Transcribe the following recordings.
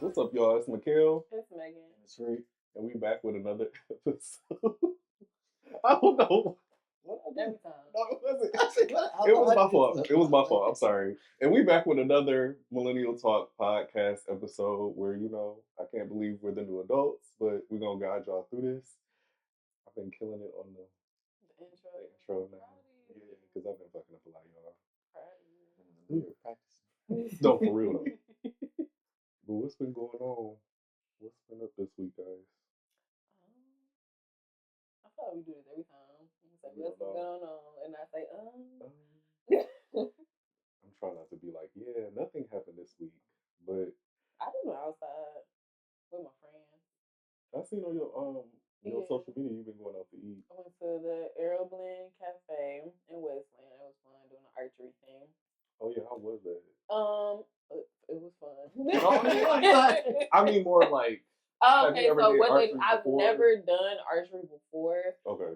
What's up, y'all? It's Mikhail. It's Maegan. It's Freq. And we back with another episode. I don't know. Every time. No, it wasn't. It was my fault. It was my fault. I'm sorry. And we back with another Millennial Talk podcast episode where, you know, I can't believe we're the new adults, but we're going to guide y'all through this. I've been killing it on the intro now. Yeah, because I've been fucking up a lot, y'all. No, for real, though. But what's been going on? What's been up this week, guys? I feel like we do this every time. It's like, what's been going on? And I say, I'm trying not to be like, yeah, nothing happened this week. But I just went outside with my friends. I seen on your social media you've been going out to eat. I went to the Arrow Blend Cafe in Westland. It was fun doing an archery thing. Oh yeah, how was that? It was fun. I mean more like. Okay, so I've never done archery before. Okay.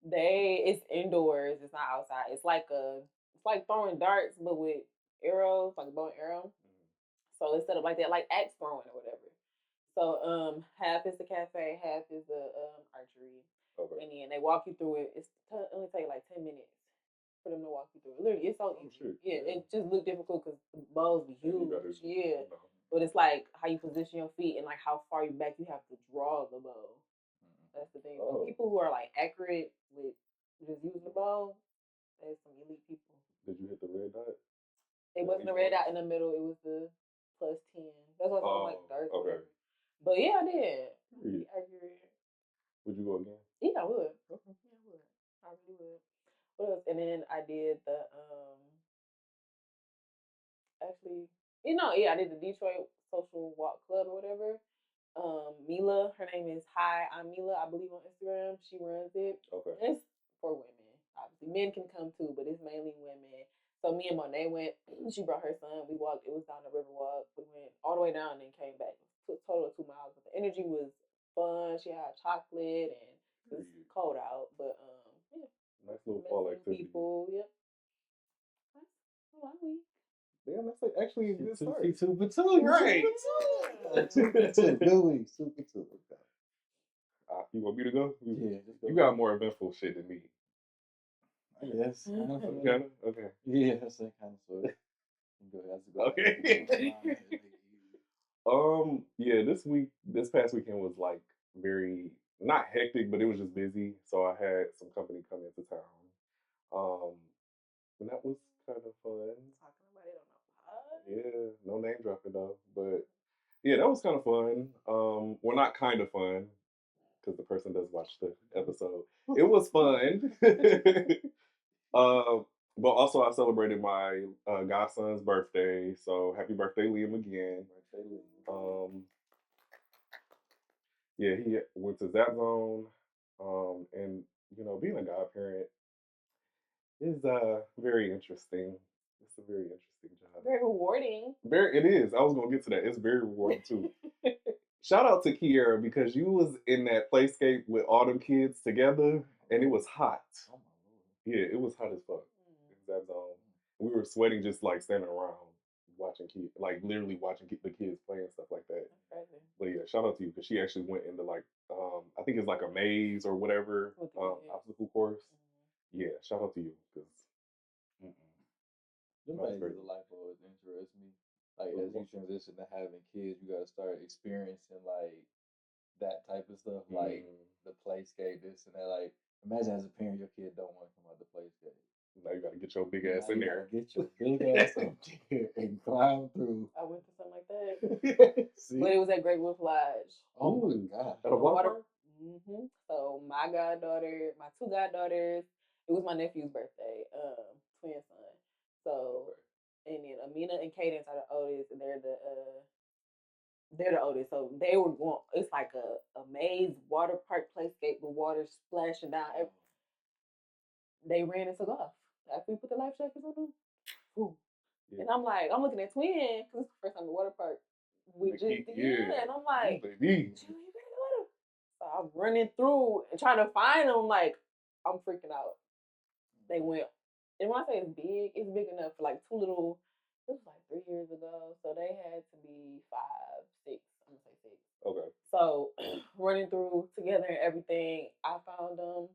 It's indoors. It's not outside. It's like throwing darts, but with arrows, like a bow and arrow. Mm-hmm. So it's set up like that, like axe throwing or whatever. So half is the cafe, half is the archery. Okay. And then they walk you through it. It only take like 10 minutes for them to walk you through it. Literally, it's so easy. Sure. Yeah, it just looked difficult because the bows be huge. Yeah. You know. But it's like how you position your feet and like how far back you have to draw the bow. That's the thing. So people who are like accurate with just using the bow, there's some elite people. Did you hit the red dot? It wasn't the red dot in the middle. It was the +10. That's why it's like dark. Okay. But yeah, I did. Really accurate. Would you go again? Yeah, I would. Okay. Yeah, I would. I really would. What else? And then I did the I did the Detroit Social Walk Club or whatever. Mila, her name is Hi, I'm Mila, I believe on Instagram. She runs it. Okay. It's for women. Obviously, men can come too, but it's mainly women. So me and Monet went. She brought her son. We walked. It was down the river walk. We went all the way down and then came back. Took a total of 2 miles. But the energy was fun. She had chocolate and it was cold out, but yeah. Nice little fall activity. People, yep. Nice. A long week. Damn, that's like actually a good start. 2 for 2, right? 2 for 2. Good week. 2 for 2. Okay. You want me to go? Yeah. You got more eventful shit than me. Yes. Okay. Yeah, that's that kind of sort. Okay. Yeah, this past weekend was like very not hectic, but it was just busy. So I had some company come into town. And that was kind of fun. Talking about it on the pod. Yeah, no name dropping though, but yeah, that was kind of fun. Well, not kind of fun because the person does watch the episode. It was fun. But also I celebrated my godson's birthday, so happy birthday, Liam, again. Yeah, he went to Zap Zone, and you know, being a godparent is very interesting. It's a very interesting job. Very rewarding. It is. I was gonna get to that. It's very rewarding too. Shout out to Kiera because you was in that playscape with all them kids together, and it was hot. Oh my lord. Yeah, it was hot as fuck. Zap Zone. We were sweating just like standing around watching kids, like literally watching the kids play and stuff like that. That's crazy. But yeah, shout out to you because she actually went into like I think it's like a maze or whatever obstacle course. Mm-hmm. Yeah, shout out to you because. Them things in life always interest me. Like as you transition to having kids, you gotta start experiencing like that type of stuff, like the playscape, this and that. Like imagine as a parent, your kid don't want to come out the playscape. Now you gotta get your big ass in there. Get your big ass up there and climb through. I went to something like that. But it was at Great Wolf Lodge. Oh my god. At a water? Mm-hmm. So my goddaughter, my 2 goddaughters, it was my nephew's birthday, twin son. So and then Amina and Cadence are the oldest, and they're the oldest. So they were going. It's like a maze water park playscape with water splashing down. They ran and took off after we put the life jackets on them. Yeah. And I'm looking at twin because it's the first time the water park with just and I'm like, baby. So I'm running through and trying to find them. Like I'm freaking out. They went. And when I say it's big enough for like 2 little, it was like 3 years ago. So they had to be 5, running through together and everything. I found them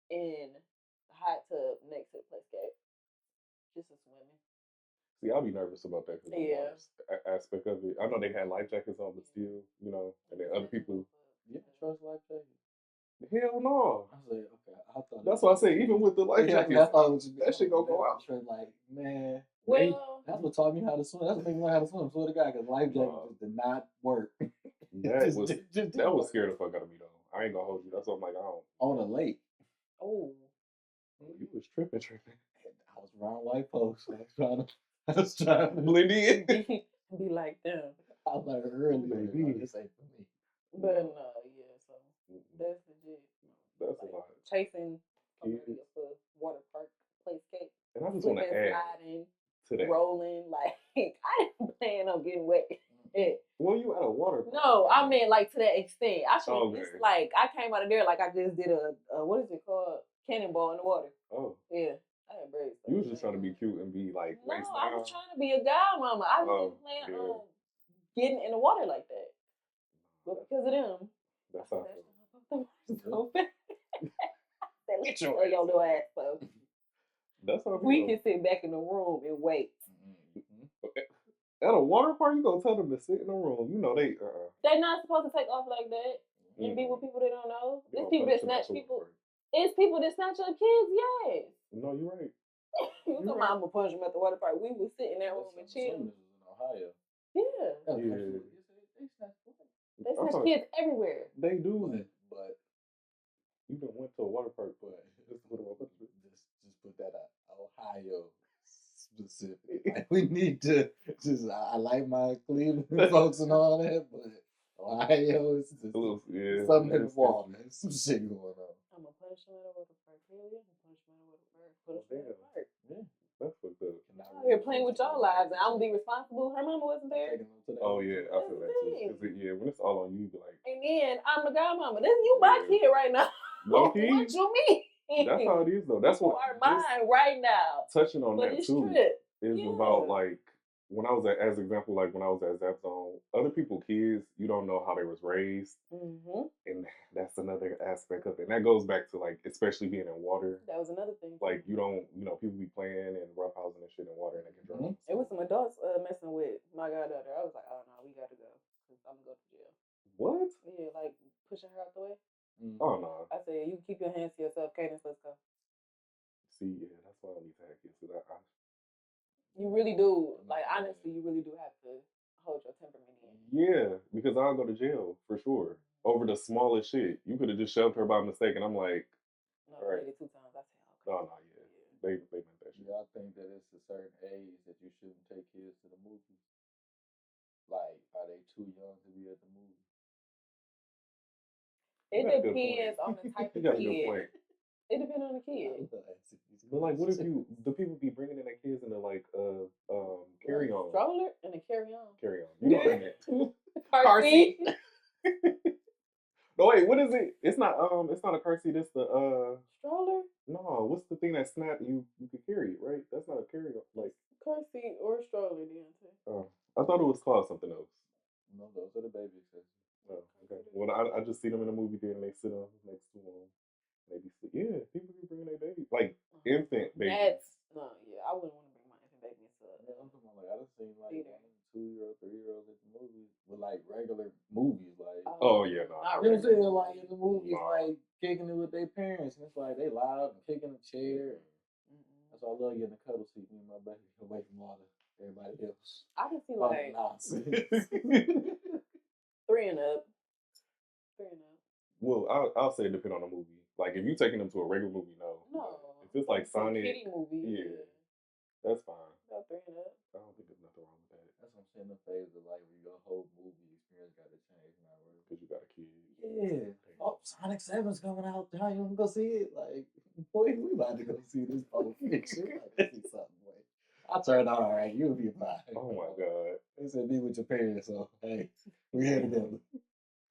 in the hot tub next to the playscape, just a swimming. See, I'll be nervous about that because Yeah. the aspect of it. I know they had life jackets on, but still, you know, and then other people. You trust life jacket? Hell no. I was like, okay, I thought That's why I say even with the life jackets, that shit gonna go out. Like, man, Well, that's what taught me how to swim. That's what made me learn how to swim. Swear to God, because life jacket just did not work. That was scared the fuck out of me though. I ain't gonna hold you. That's what I'm like. I don't. On a lake. Oh. You was tripping. I was around white folks. I was trying to blend in. Be like them. I learned early. Baby. This ain't for me. But no, yeah, so that's legit. That's like, a lot. Chasing a water park playscape. And I just want to add sliding, to that. rolling, like I didn't plan on getting wet. Well, you at a water park. No, I mean like to that extent. Okay. It's like I came out of there like I just did a what is it called? Cannonball in the water. Oh. Yeah. I had braids. You was just trying to be cute and be like no, waist I down. was trying to be a godmama. I wasn't planning on getting in the water like that. But because of them. That's how I feel. So fast. Let your little ass go. That's how I feel. We can sit back in the room and wait. At a water park, you gonna tell them to sit in the room. You know they. They're not supposed to take off like that and be with people they don't know. There's people that snatch people. It's people that snatch up kids. Yes. No, you're right. You talking about I'm gonna punch them at the water park? We would sit in that room and chill. In Ohio. Yeah. They snatch kids everywhere. They do. But you done went to a water park, but just put that out. Ohio specific. Like, we need to I like my Cleveland folks and all that, but Ohio is just something in the water. There's some shit going on. I'm gonna punch them at a water park. Really? I'm gonna punch them at a water park. Put them in the park. Yeah. That's fucked up. I'm here playing with y'all lives and I'm gonna be responsible. Her mama wasn't there. Oh yeah, I feel that too. When it's all on you, you be like. And then I'm the godmama. This you my kid right now. Low key. What you mean? That's how it is though. That's what are mine right now. Touching on that too is about like when I was as example, like when I was at Zap Zone, other people kids, you don't know how they was raised, and that's another aspect of it. And that goes back to like especially being in water. That was another thing. Like you don't, people be playing and roughhousing and shit in water and they can drown. It was some adults messing with my goddaughter. I was like, oh no, we gotta go because I'm gonna go to jail. What? Yeah, like pushing her out the way. Oh no. I said, you keep your hands to yourself, Cadence. Let's go. See, yeah, that's why I don't need to have kids. You really do. Like honestly, you really do have to hold your temperament in. Yeah, because I'll go to jail for sure over the smallest shit. You could have just shoved her by mistake, and I'm like, no, all right. 2 times. I said, okay. No, yeah. They meant that shit. Yeah, I think that it's a certain age that you shouldn't take kids to the movies. Like, are they too young to be at the movies? It depends on the type of kid. It depends on the kid. But like, what if the people be bringing in their kids in the like carry on stroller and a carry on. You know what I meant? Car seat. No wait, what is it? It's not a car seat. It's the stroller. No, what's the thing that snap you could carry it, right? That's not a carry on, like car seat or stroller, Deontay. Oh, I thought it was called something else. No, those are the baby accessories. Oh, okay. Well, I just see them in a movie theater and they sit on next to them. Maybe sleep. Yeah, people be bringing their babies, like infant babies. I wouldn't want to bring my infant baby into. I'm talking about like I just seen like 2-year-old, 3-year-olds at the movies with like regular movies, like. Oh yeah, no. You know what I'm saying? Like in the movies, like kicking it with their parents, and it's like they loud and kicking the chair. That's why I love getting a cuddle seat, me and my baby, away from all everybody else. I can see like 3 and up. Well, I'll say it depends on the movie. Like if you taking them to a regular movie, no. If it's like Sonic, kiddie movie, that's fine. About 3 and up. I don't think there's nothing wrong with that. That's what I'm saying. The phase of like where your whole movie experience got to change now, because you got a kid. Yeah. Oh, Sonic 7's coming out. How you gonna go see it? Like, boy, we about to go see this whole fiction. Like, see something, boy. I turned out all right. You'll be fine. Oh my god. They said be with your parents, so hey, we're here together.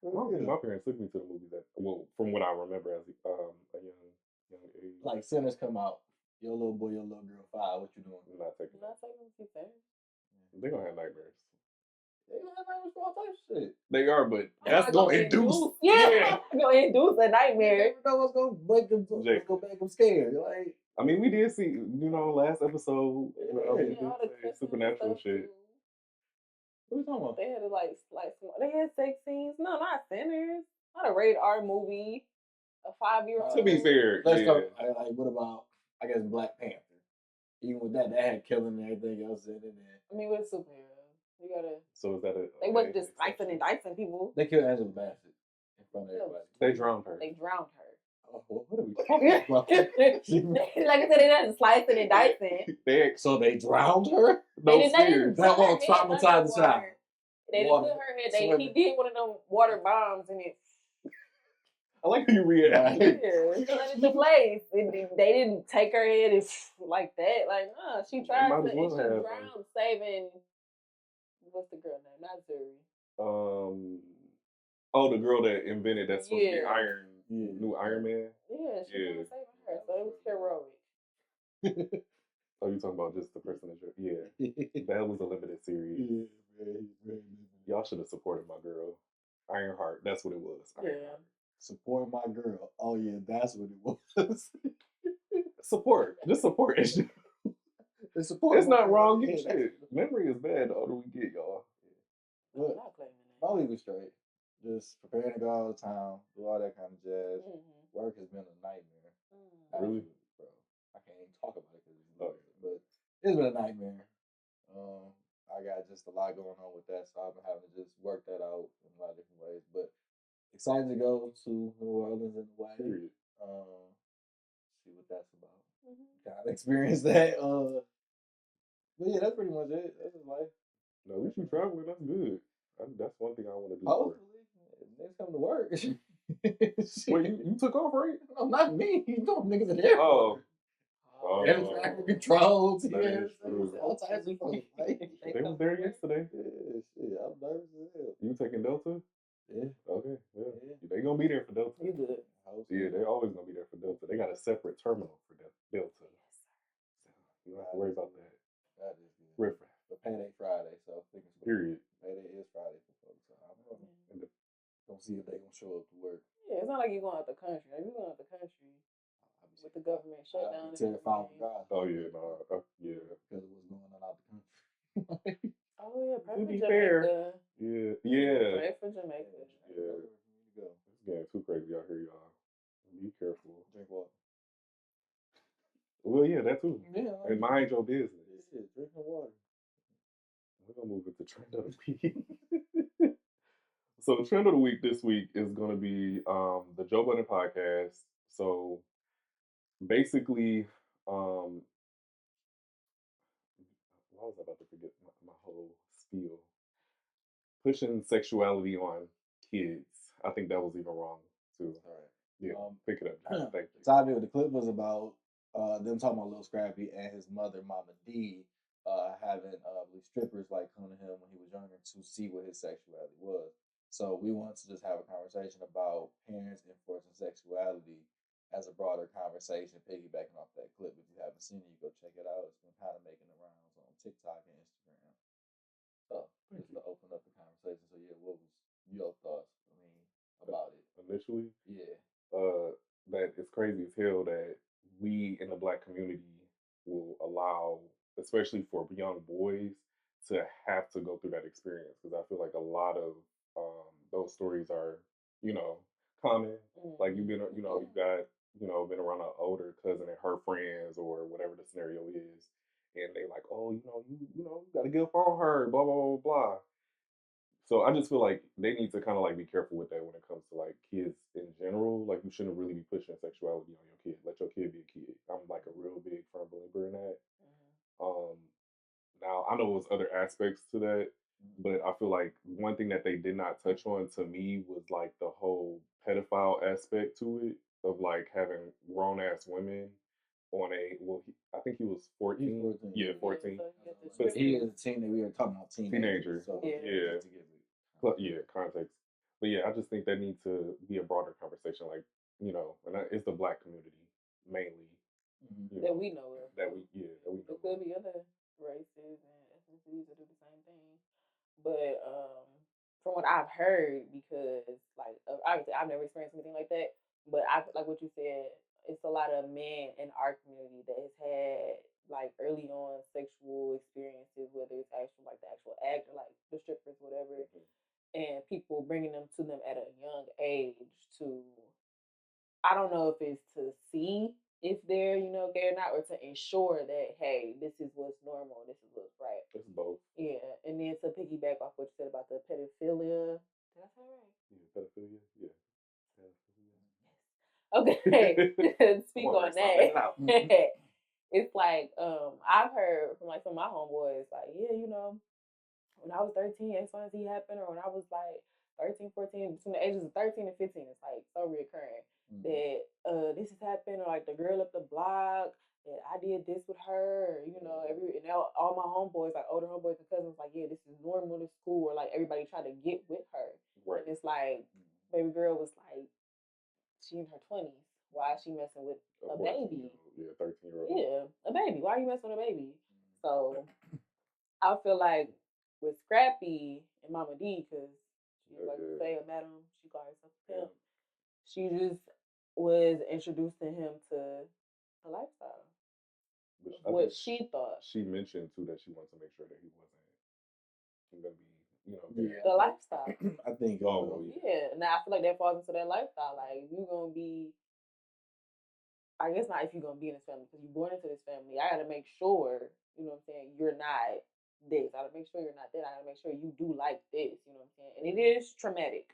My parents took me to the movies from what I remember as a young age. Like Sinners come out, your little boy, your little girl 5. What you doing? I'm not taking them to see Sinners. They're gonna have nightmares. all type of shit. They are, but that's gonna induce. Yeah, gonna induce a nightmare. You never know what's gonna make them. What's gonna make them scared? Like, I mean, we did see, last episode, we did all the say Christmas supernatural stuff, shit. too. what are you talking about? They had to they had sex scenes. No, not sinners. Not a rated R movie. A 5-year-old. To be fair, Let's talk. Like, what about? I guess Black Panther. Even with that, had killing and everything else in it. I mean, with superheroes, you gotta. So is that a? They wasn't just slicing and dicing people. They killed Angela Bassett in front of everybody. They drowned her. They drowned her. Oh, what are we talking about? Like I said, they didn't slicing and dicing. So they drowned her? No, They didn't That won't traumatize the child. They didn't put her head. He did one of them water bombs and it. I like how you react. Yeah, she let it to place. They didn't take her head and like that. Like, no, she tried to. And she drowned, saving. What's the girl name? Not Zuri. Oh, the girl that invented that's supposed to be Iron, new Iron Man. Yeah, she was saving her, so it was heroic. Oh, you talking about just the person that that was a limited series. Y'all should have supported my girl, Ironheart. That's what it was. Yeah. Support my girl. Oh yeah, that's what it was. Support. Just support it. It's support. It's not wrong. Shit. Memory is bad the older we get, y'all. Look, my week was straight. Just preparing to go out of town, do all that kind of jazz. Mm-hmm. Work has been a nightmare. Really? Bro. I can't even talk about it because it's weird, but it's been a nightmare. I got just a lot going on with that, so I've been having to just work that out in a lot of different ways. But excited to go to New Orleans in the way. See what that's about. Kind of experience that. But yeah, that's pretty much it. That's just life. No, at least you traveling. That's good. That's one thing I want to do. Hopefully, next come to work. Wait, you took off, right? No, not me. You know, niggas in there. Oh. Air traffic controls. Yeah, all types of stuff. They was there yesterday. Yeah, shit. I'm nervous as hell. You taking Delta? Yeah. Okay. Yeah. They gonna be there for Delta. You good? Yeah, they always gonna be there for Delta. They got a separate terminal for Delta. So you don't have to worry about that. That is good. Riff raff. But payday Friday, so period. Payday is Friday for folks. So I'm gonna see if they gonna show up to work. Yeah, it's not like you're going out the country. If you're going out the country with the government shutdown. Oh yeah, no, yeah. Because of what's going on out the country. Oh yeah, to be fair. Yeah. Pray for Jamaica. Yeah. It's getting too crazy out here, y'all. Be careful. Drink water. Well, yeah, that too. Yeah. And mind your business. Yeah, drinking water. We're gonna move it to trend of the week. So the trend of the week this week is gonna be the Joe Budden podcast. So basically, I was about to forget my whole spiel. Pushing sexuality on kids. I think that was even wrong too. All right. Yeah, pick it up. Thank you. The topic of the clip was about them talking about Lil Scrappy and his mother, Mama D, having strippers like come to him when he was younger to see what his sexuality was. So we wanted to just have a conversation about parents enforcing sexuality as a broader conversation, piggybacking off that clip. If you haven't seen it, you go check it out. It's been kind of making the rounds on TikTok and Instagram. So just to open up the conversation. So yeah, what was your thoughts? About it initially? Yeah. That it's crazy as hell that we in the Black community will allow, especially for young boys, to have to go through that experience, because I feel like a lot of those stories are, common. Like you've been, you got, been around an older cousin and her friends or whatever the scenario is, and they like, oh, you got to get up on her, blah blah blah blah. So I just feel like they need to kind of like be careful with that when it comes to like kids in general. Like you shouldn't really be pushing sexuality on your kid. Let your kid be a kid. I'm like a real big firm believer in that. Now I know there's other aspects to that, but I feel like one thing that they did not touch on to me was like the whole pedophile aspect to it, of like having grown ass women on I think he was 14. Yeah, 14. But he is a teenager. We were talking about teenager. So yeah, context. But yeah, I just think that needs to be a broader conversation. Like, and it's the Black community mainly that we know of. That we know. There could be other races and ethnicities that do the same thing, But from what I've heard, because like obviously I've never experienced anything like that, but I like what you said. It's a lot of men in our community that has had like early on sexual experiences, whether it's actual like the actual act or like the strippers, whatever, and people bringing them to them at a young age to, I don't know if it's to see if they're, gay or not, or to ensure that, hey, this is what's normal, this is what's right. It's both. Yeah, and then to piggyback off what you said about the pedophilia. Did I say it right? Yeah, pedophilia. Yeah. Okay, speak on, on that. It's like I've heard from like some of my homeboys, like, yeah, when I was 13, X, Y, and Z happened, or when I was like 13, 14, between the ages of 13 and 15, it's like so reoccurring that this has happened, or like the girl up the block, that I did this with her, and now all my homeboys, like older homeboys and cousins, like, yeah, this is normal to school, or like everybody tried to get with her. Right. And it's like, baby girl was like, she in her 20s. Why is she messing with a baby? Yeah, 13-year-old. Yeah, a baby. Why are you messing with a baby? So I feel like with Scrappy and Mama D, because she like to say a madam, she called herself a pimp. She just was introducing him to the lifestyle. What she thought. She mentioned too that she wanted to make sure that he wasn't gonna be, the lifestyle. I think. Yeah. Now I feel like that falls into that lifestyle. Like, if you're gonna be, I guess not if you're gonna be in this family, because you're born into this family. I gotta make sure, what I'm saying, you're not this. I gotta make sure you're not that. I gotta make sure you do like this. You know what I'm saying? And it is traumatic.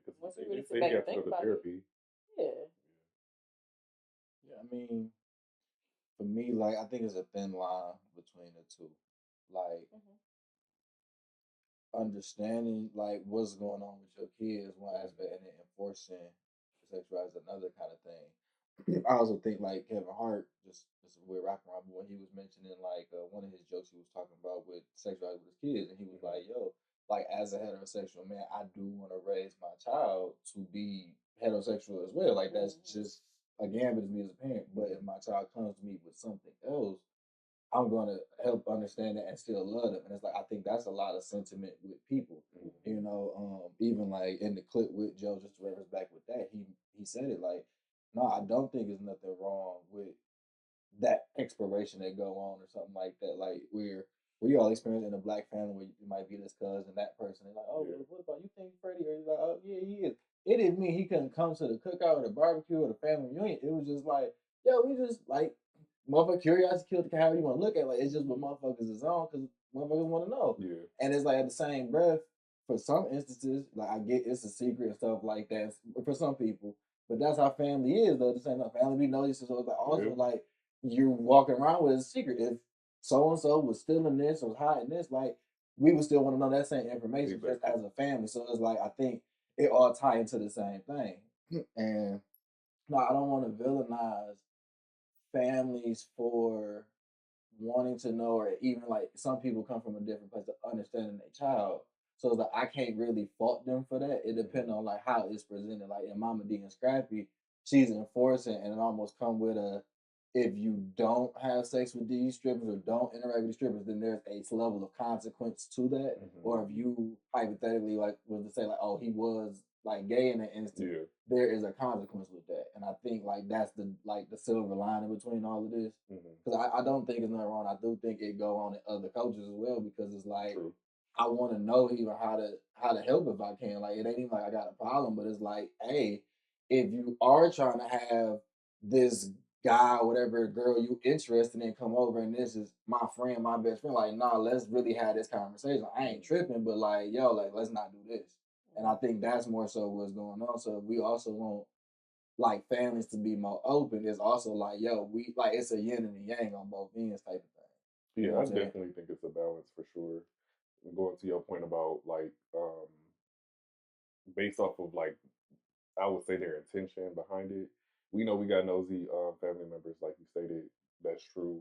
Yeah, once you really sit back and think about therapy. Yeah. Yeah, I mean, for me, like, I think it's a thin line between the two. Like, understanding like what's going on with your kids one aspect, and then enforcing sexuality is another kind of thing. I also think like Kevin Hart, just a weird wrap around, but when he was mentioning like one of his jokes he was talking about with sexuality with his kids, and he was like, "Yo, like as a heterosexual man, I do want to raise my child to be heterosexual as well. Like that's just a gambit to me as a parent. But if my child comes to me with something else, I'm gonna help understand that and still love them." And it's like I think that's a lot of sentiment with people. Even like in the clip with Joe, just to reference back with that, he said it like, no, I don't think there's nothing wrong with that exploration that go on or something like that. Like we all experience in a black family where you might be this cousin, that person, and like, oh, well, what about you think Freddie? Or you're like, oh yeah, he is. It didn't mean he couldn't come to the cookout or the barbecue or the family reunion. It was just like, yo, we just like motherfucker curiosity killed the cat. You want to look at it. Like it's just what motherfuckers is on because motherfuckers want to know. Yeah. And it's like at the same breath, for some instances, like I get it's a secret and stuff like that for some people, but that's how family is though. The same family we know this is like also like you're walking around with a secret. If so and so was stealing this or was hiding this, like we would still want to know that same information just as a family. So it's like I think it all tie into the same thing. And no, I don't want to villainize families for wanting to know, or even like some people come from a different place of understanding their child. So it's like I can't really fault them for that. It depends on like how it's presented. Like in Mama D and Scrappy, she's enforcing, and it almost come with a, if you don't have sex with these strippers or don't interact with these strippers, then there's a level of consequence to that. Or if you hypothetically like was to say like, oh, he was like gay in that instant, there is a consequence with that. And I think like that's the silver lining between all of this. Because I don't think it's nothing wrong. I do think it go on in other cultures as well, because it's like I want to know even how to help if I can. Like it ain't even like I got a problem, but it's like, hey, if you are trying to have this guy or whatever girl you interested in come over and this is my friend, my best friend, like, nah, let's really have this conversation. I ain't tripping, but like, yo, like let's not do this. And I think that's more so what's going on. So we also want like families to be more open. It's also like, yo, we like it's a yin and a yang on both ends type of thing. Yeah, I definitely think it's a balance for sure. Going to your point about like based off of like I would say their intention behind it. We know we got nosy family members, like you stated. That's true.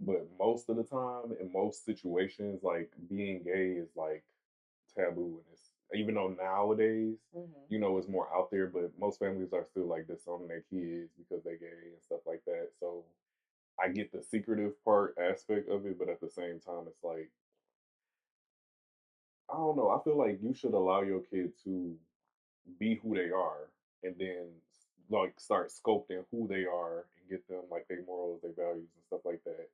But most of the time, in most situations, like being gay is like taboo, and it's even though nowadays, it's more out there. But most families are still like disowning their kids because they're gay and stuff like that. So I get the secretive part aspect of it, but at the same time, it's like I don't know. I feel like you should allow your kid to be who they are, and then like start sculpting who they are and get them like their morals, their values, and stuff like that.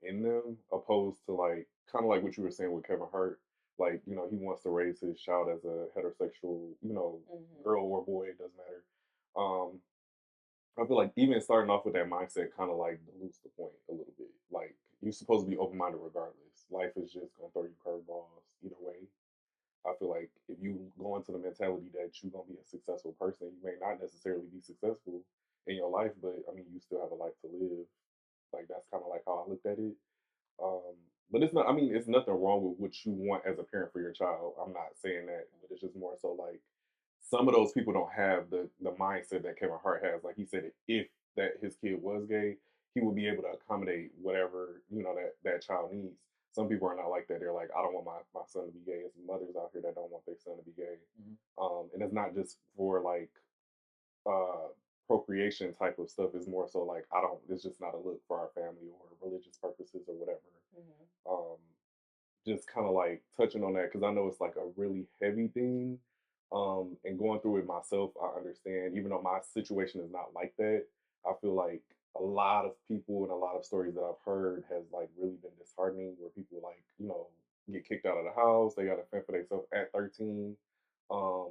In them, opposed to like kind of like what you were saying with Kevin Hart. Like, he wants to raise his child as a heterosexual, girl or boy, it doesn't matter. Um, I feel like even starting off with that mindset kind of like dilutes the point a little bit. Like, you're supposed to be open minded regardless. Life is just gonna throw you curveballs either way. I feel like if you go into the mentality that you're gonna be a successful person, you may not necessarily be successful in your life, but I mean, you still have a life to live. Like, that's kind of like how I looked at it. Um, but it's not. I mean, it's nothing wrong with what you want as a parent for your child. I'm not saying that, but it's just more so like some of those people don't have the mindset that Kevin Hart has. Like he said, if that his kid was gay, he would be able to accommodate whatever that child needs. Some people are not like that. They're like, I don't want my son to be gay. There's mothers out here that don't want their son to be gay, and it's not just for like uh procreation type of stuff. Is more so like I don't. It's just not a look for our family or religious purposes or whatever. Um, just kind of like touching on that because I know it's like a really heavy thing. And going through it myself, I understand. Even though my situation is not like that, I feel like a lot of people and a lot of stories that I've heard has like really been disheartening. Where people like get kicked out of the house, they got to fend for themselves at 13, um,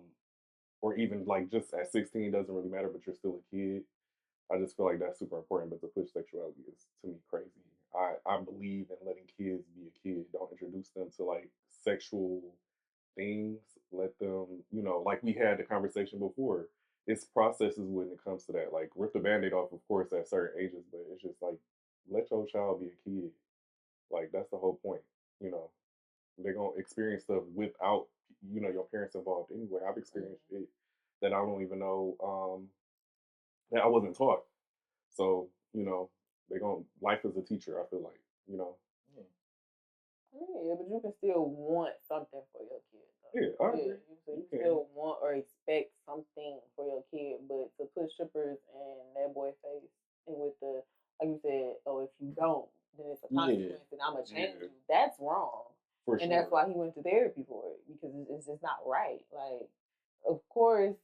or even like just at 16 doesn't really matter, but you're still a kid. I just feel like that's super important. But to push sexuality is to me crazy. I believe in letting kids be a kid. Don't introduce them to like sexual things. Let them, like we had the conversation before. It's processes when it comes to that. Like rip the band-aid off, of course, at certain ages, but it's just like let your child be a kid. Like that's the whole point. You know, they're gonna experience stuff without your parents involved anyway. I've experienced it that I don't even know that I wasn't taught. So, they're going to life is a teacher, I feel like, Yeah. Yeah, but you can still want something for your kid, though. Yeah, I agree. So you still want or expect something for your kid, but to put strippers in that boy face and with the, like you said, oh, if you don't, then it's a consequence and I'm going to change you. That's wrong. For and sure. that's why he went to therapy for it because it's just not right. Like, of course,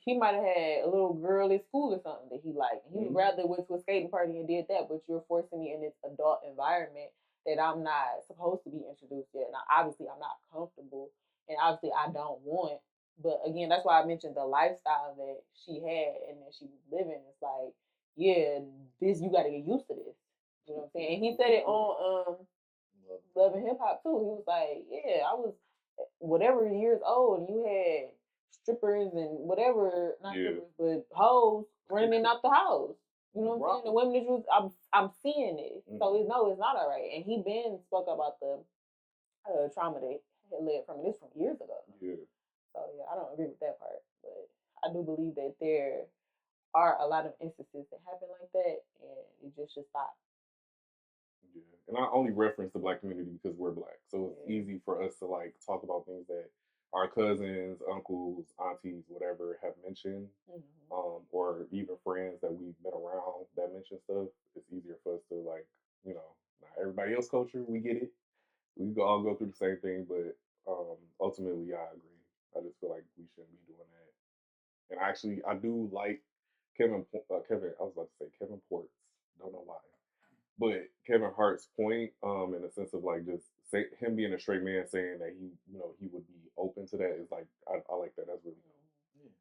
he might have had a little girl at school or something that he liked. He would rather went to a skating party and did that, but you're forcing me in this adult environment that I'm not supposed to be introduced yet. Now, obviously, I'm not comfortable, and obviously, I don't want. But again, that's why I mentioned the lifestyle that she had and that she was living. It's like, yeah, you got to get used to this. You know what I'm saying? And he said it on Love and Hip Hop too. He was like, yeah, I was whatever years old, and you had strippers and whatever, not strippers, but hoes running in out the house. You know what I'm saying? The women that you, I'm seeing it. So it's not all right. And he been spoke about the trauma that had led from it. It's from years ago. Yeah. So yeah, I don't agree with that part, but I do believe that there are a lot of instances that happen like that, and it just should stop. Yeah. And I only reference the black community because we're black. So it's easy for us to like talk about things that our cousins, uncles, aunties, whatever have mentioned, or even friends that we've been around that mention stuff. It's easier for us to like, not everybody else culture, we get it. We all go through the same thing, but ultimately, I agree. I just feel like we shouldn't be doing that. And actually, I do like Kevin. I was about to say Kevin Ports. Don't know why, but Kevin Hart's point, in the sense of like just say him being a straight man saying that he would be open to that is like I like that. That's really cool.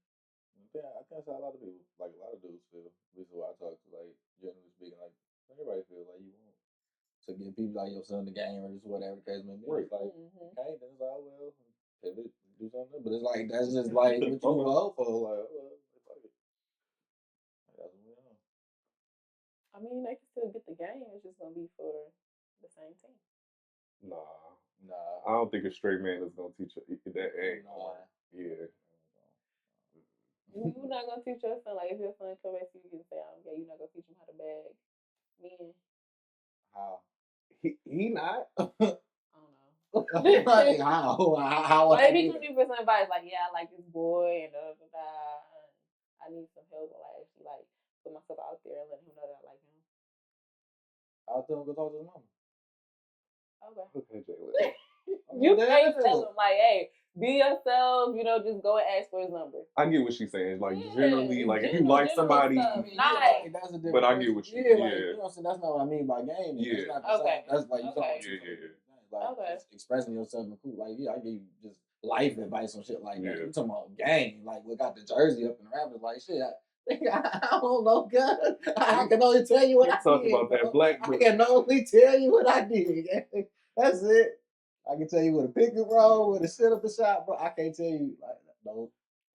Yeah, I think that's how a lot of people, like a lot of dudes feel. At least what I talk to, like generally speaking, like everybody feel like you want to give people like your son the game or just whatever the case may be. It's like okay, then it's like well, pivot, do something. But it's like that's just like what you vote for. Like fuck it. That's what we are. I mean, they can still get the game. It's just gonna be for the same team. Nah. I don't think a straight man is gonna teach that. Yeah. You're not gonna teach your son, like if your son come back to you and say, "I'm gay," you're not gonna teach him how to bag men. How? He not. I don't know. Like, how? Well, if he comes to you for some advice, like, yeah, I like this boy, and I need some help, or like actually like put myself out there and let him know that I like him. I'll tell him go talk to his mama. Okay. Okay, Jalen. You can't tell him like, hey, be yourself. You know, just go and ask for his number. I get what she's saying. Like Yeah, generally, like if you general like somebody, stuff. Like, that's a different but I get what you. like, you know what I'm saying? That's not what I mean by gaming. Yeah. That's not the same. That's like you Okay. like just expressing yourself in cool. Like I give you just life advice on shit like that. You talking about game? Like we got the jersey up in the Raptors. Like shit. I don't know, God. I can only tell you what I talk did. about that black book. I can only tell you what I did. That's it. I can tell you what a pick and roll, what a sit up the shot, bro. I can't tell you like no.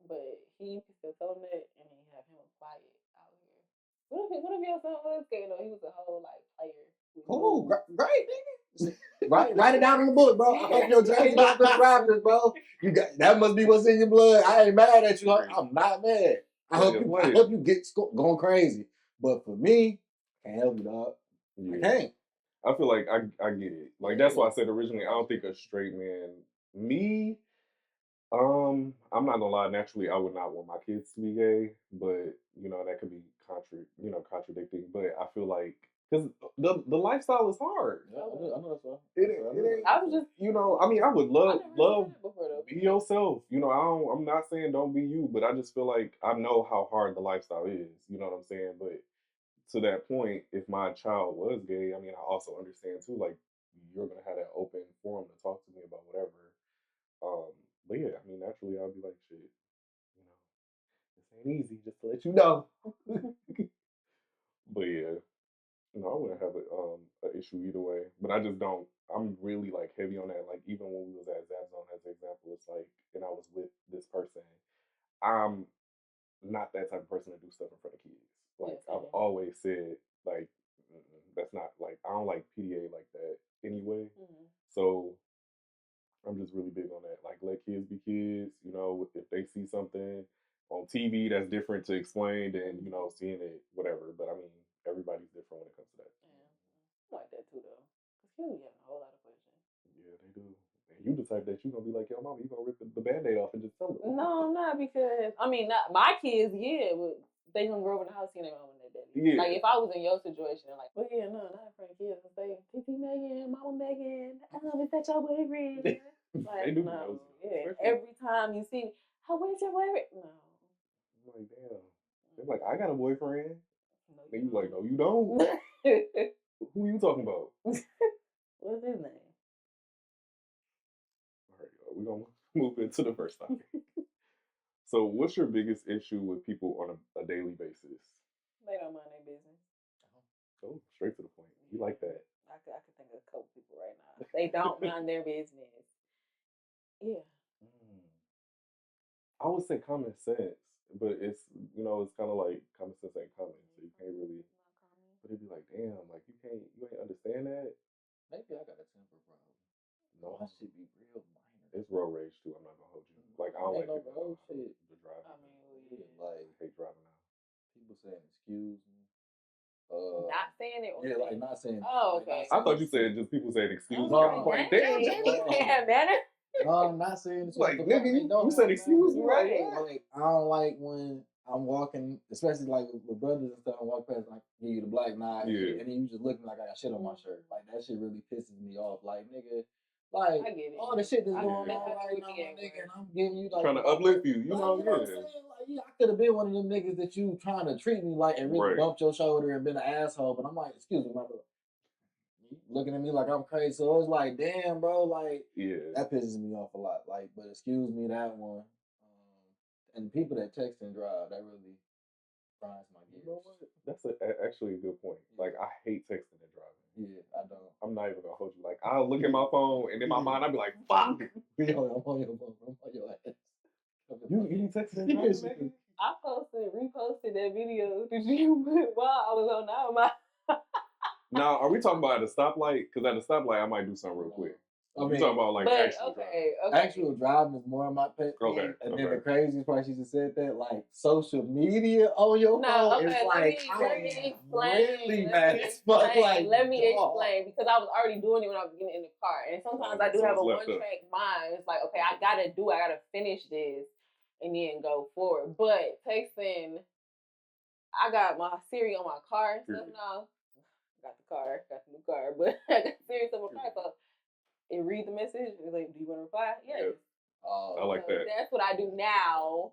But he still told him that, and then have him quiet out here. What if your son was skating? He was a whole like player. Cool, great, nigga. Write it down in the book, bro. I hope your jersey up in the Raptors, bro. You got that must be what's in your blood. I ain't mad at you. I'm not mad. I hope you get going crazy. But for me, I can't help you, dog. I can't. I feel like I get it. Like that's why I said originally I don't think a straight man. Me, I'm not gonna lie. Naturally, I would not want my kids to be gay, but you know that could be contradicting. But I feel like because the lifestyle is hard. Yeah, I know that's right. It ain't. I was just, you know, I mean, I would love before, be yourself. You know, I'm not saying don't be you, but I just feel like I know how hard the lifestyle is. You know what I'm saying? But to that point, if my child was gay, I mean, I also understand too. Like, you're gonna have that open forum to talk to me about whatever. But yeah, I mean, naturally, I'll be like, shit, you know, this ain't easy. Just to let you know. But yeah, you know, I wouldn't have an issue either way. But I just don't. I'm really like heavy on that. Like even when we was at Zabzone as an example, it's like, and I was with this person. I'm not that type of person to do stuff in front of kids. Like I've always said, like that's not like I don't like PDA like that anyway. Mm-hmm. So I'm just really big on that. Like let kids be kids. You know, if they see something on TV that's different to explain, then you know seeing it whatever. But I mean, everybody's different when it comes to that. Yeah, I like that too though. Cause kids be having a whole lot of questions. Yeah, they do. And you the type that you gonna be like, yo, mama, you gonna rip the Band-Aid off and just tell them. No, I'm not because I mean, not my kids. Yeah, but they gonna grow up in the house seeing their mama and their daddy. Yeah. Like if I was in your situation, and like, well, yeah, no, not in front of kids. I say, TT Maegan, Mama Maegan, is that your boyfriend? Like, they do no, yeah. Every time you see, oh, where's your boyfriend? No. I'm like, damn. They're like, I got a boyfriend. No, then you like, no, you don't. Who you talking about? What's his name? All right, we're gonna move into the first topic. So, what's your biggest issue with people on a daily basis? They don't mind their business. Oh, straight to the point. You like that? I could think of a couple people right now. They don't mind their business. Yeah. I would say common sense, but it's it's kind of like common sense ain't common, so you can't really. But it'd be like, damn, like you ain't understand that. Maybe I got a temper problem. No, I should be real minor. It's road rage too. I'm not gonna hold you. Like I don't like no road shit. The driving. I mean, like hate driving now. People saying excuse me. Not saying it. Yeah, like not saying. Oh, okay. I thought you said just people saying excuse me. I'm like, damn, you can't manner. No, I'm not saying it's like nigga. You said excuse me, right? Like I don't like when I'm walking, especially like with brothers and stuff. I walk past, like give you the black nod, and then you just looking like I got shit on my shirt. Like that shit really pisses me off. Like nigga, like all the shit that's going on right now, nigga, and I'm giving you like trying to uplift you. You know, what I'm saying? Like, I could have been one of them niggas that you trying to treat me like and really bumped your shoulder and been an asshole, but I'm like, excuse me, my brother. Looking at me like I'm crazy, so it's like, damn, bro, like, that pisses me off a lot. Like, but excuse me, that one. And people that text and drive, that really grinds my gears. You know what? That's actually a good point. Like, I hate texting and driving. Yeah, I don't. I'm not even gonna hold you. Like, I'll look at my phone, and in my mind, I'll be like, fuck. Yo, I'm on your phone. I'm on your ass. You be texting and driving? I reposted that video that you put while I was on my. Now, are we talking about at a stoplight? Because at a stoplight, I might do something real quick. I mean, talking about like actual driving. Actual driving is more of my pet thing. And then the craziest part, she just said that like social media on your phone is like let me explain. Really bad as fuck. Like, let me explain because I was already doing it when I was getting in the car, and sometimes I do have a one-track mind. It's like, okay, I gotta finish this and then go forward. But texting, I got my Siri on my car and stuff now. Got the new car, but I got Siri on my car, so and read the message. It's like, do you want to reply? Yes. Oh, I like that. That's what I do now.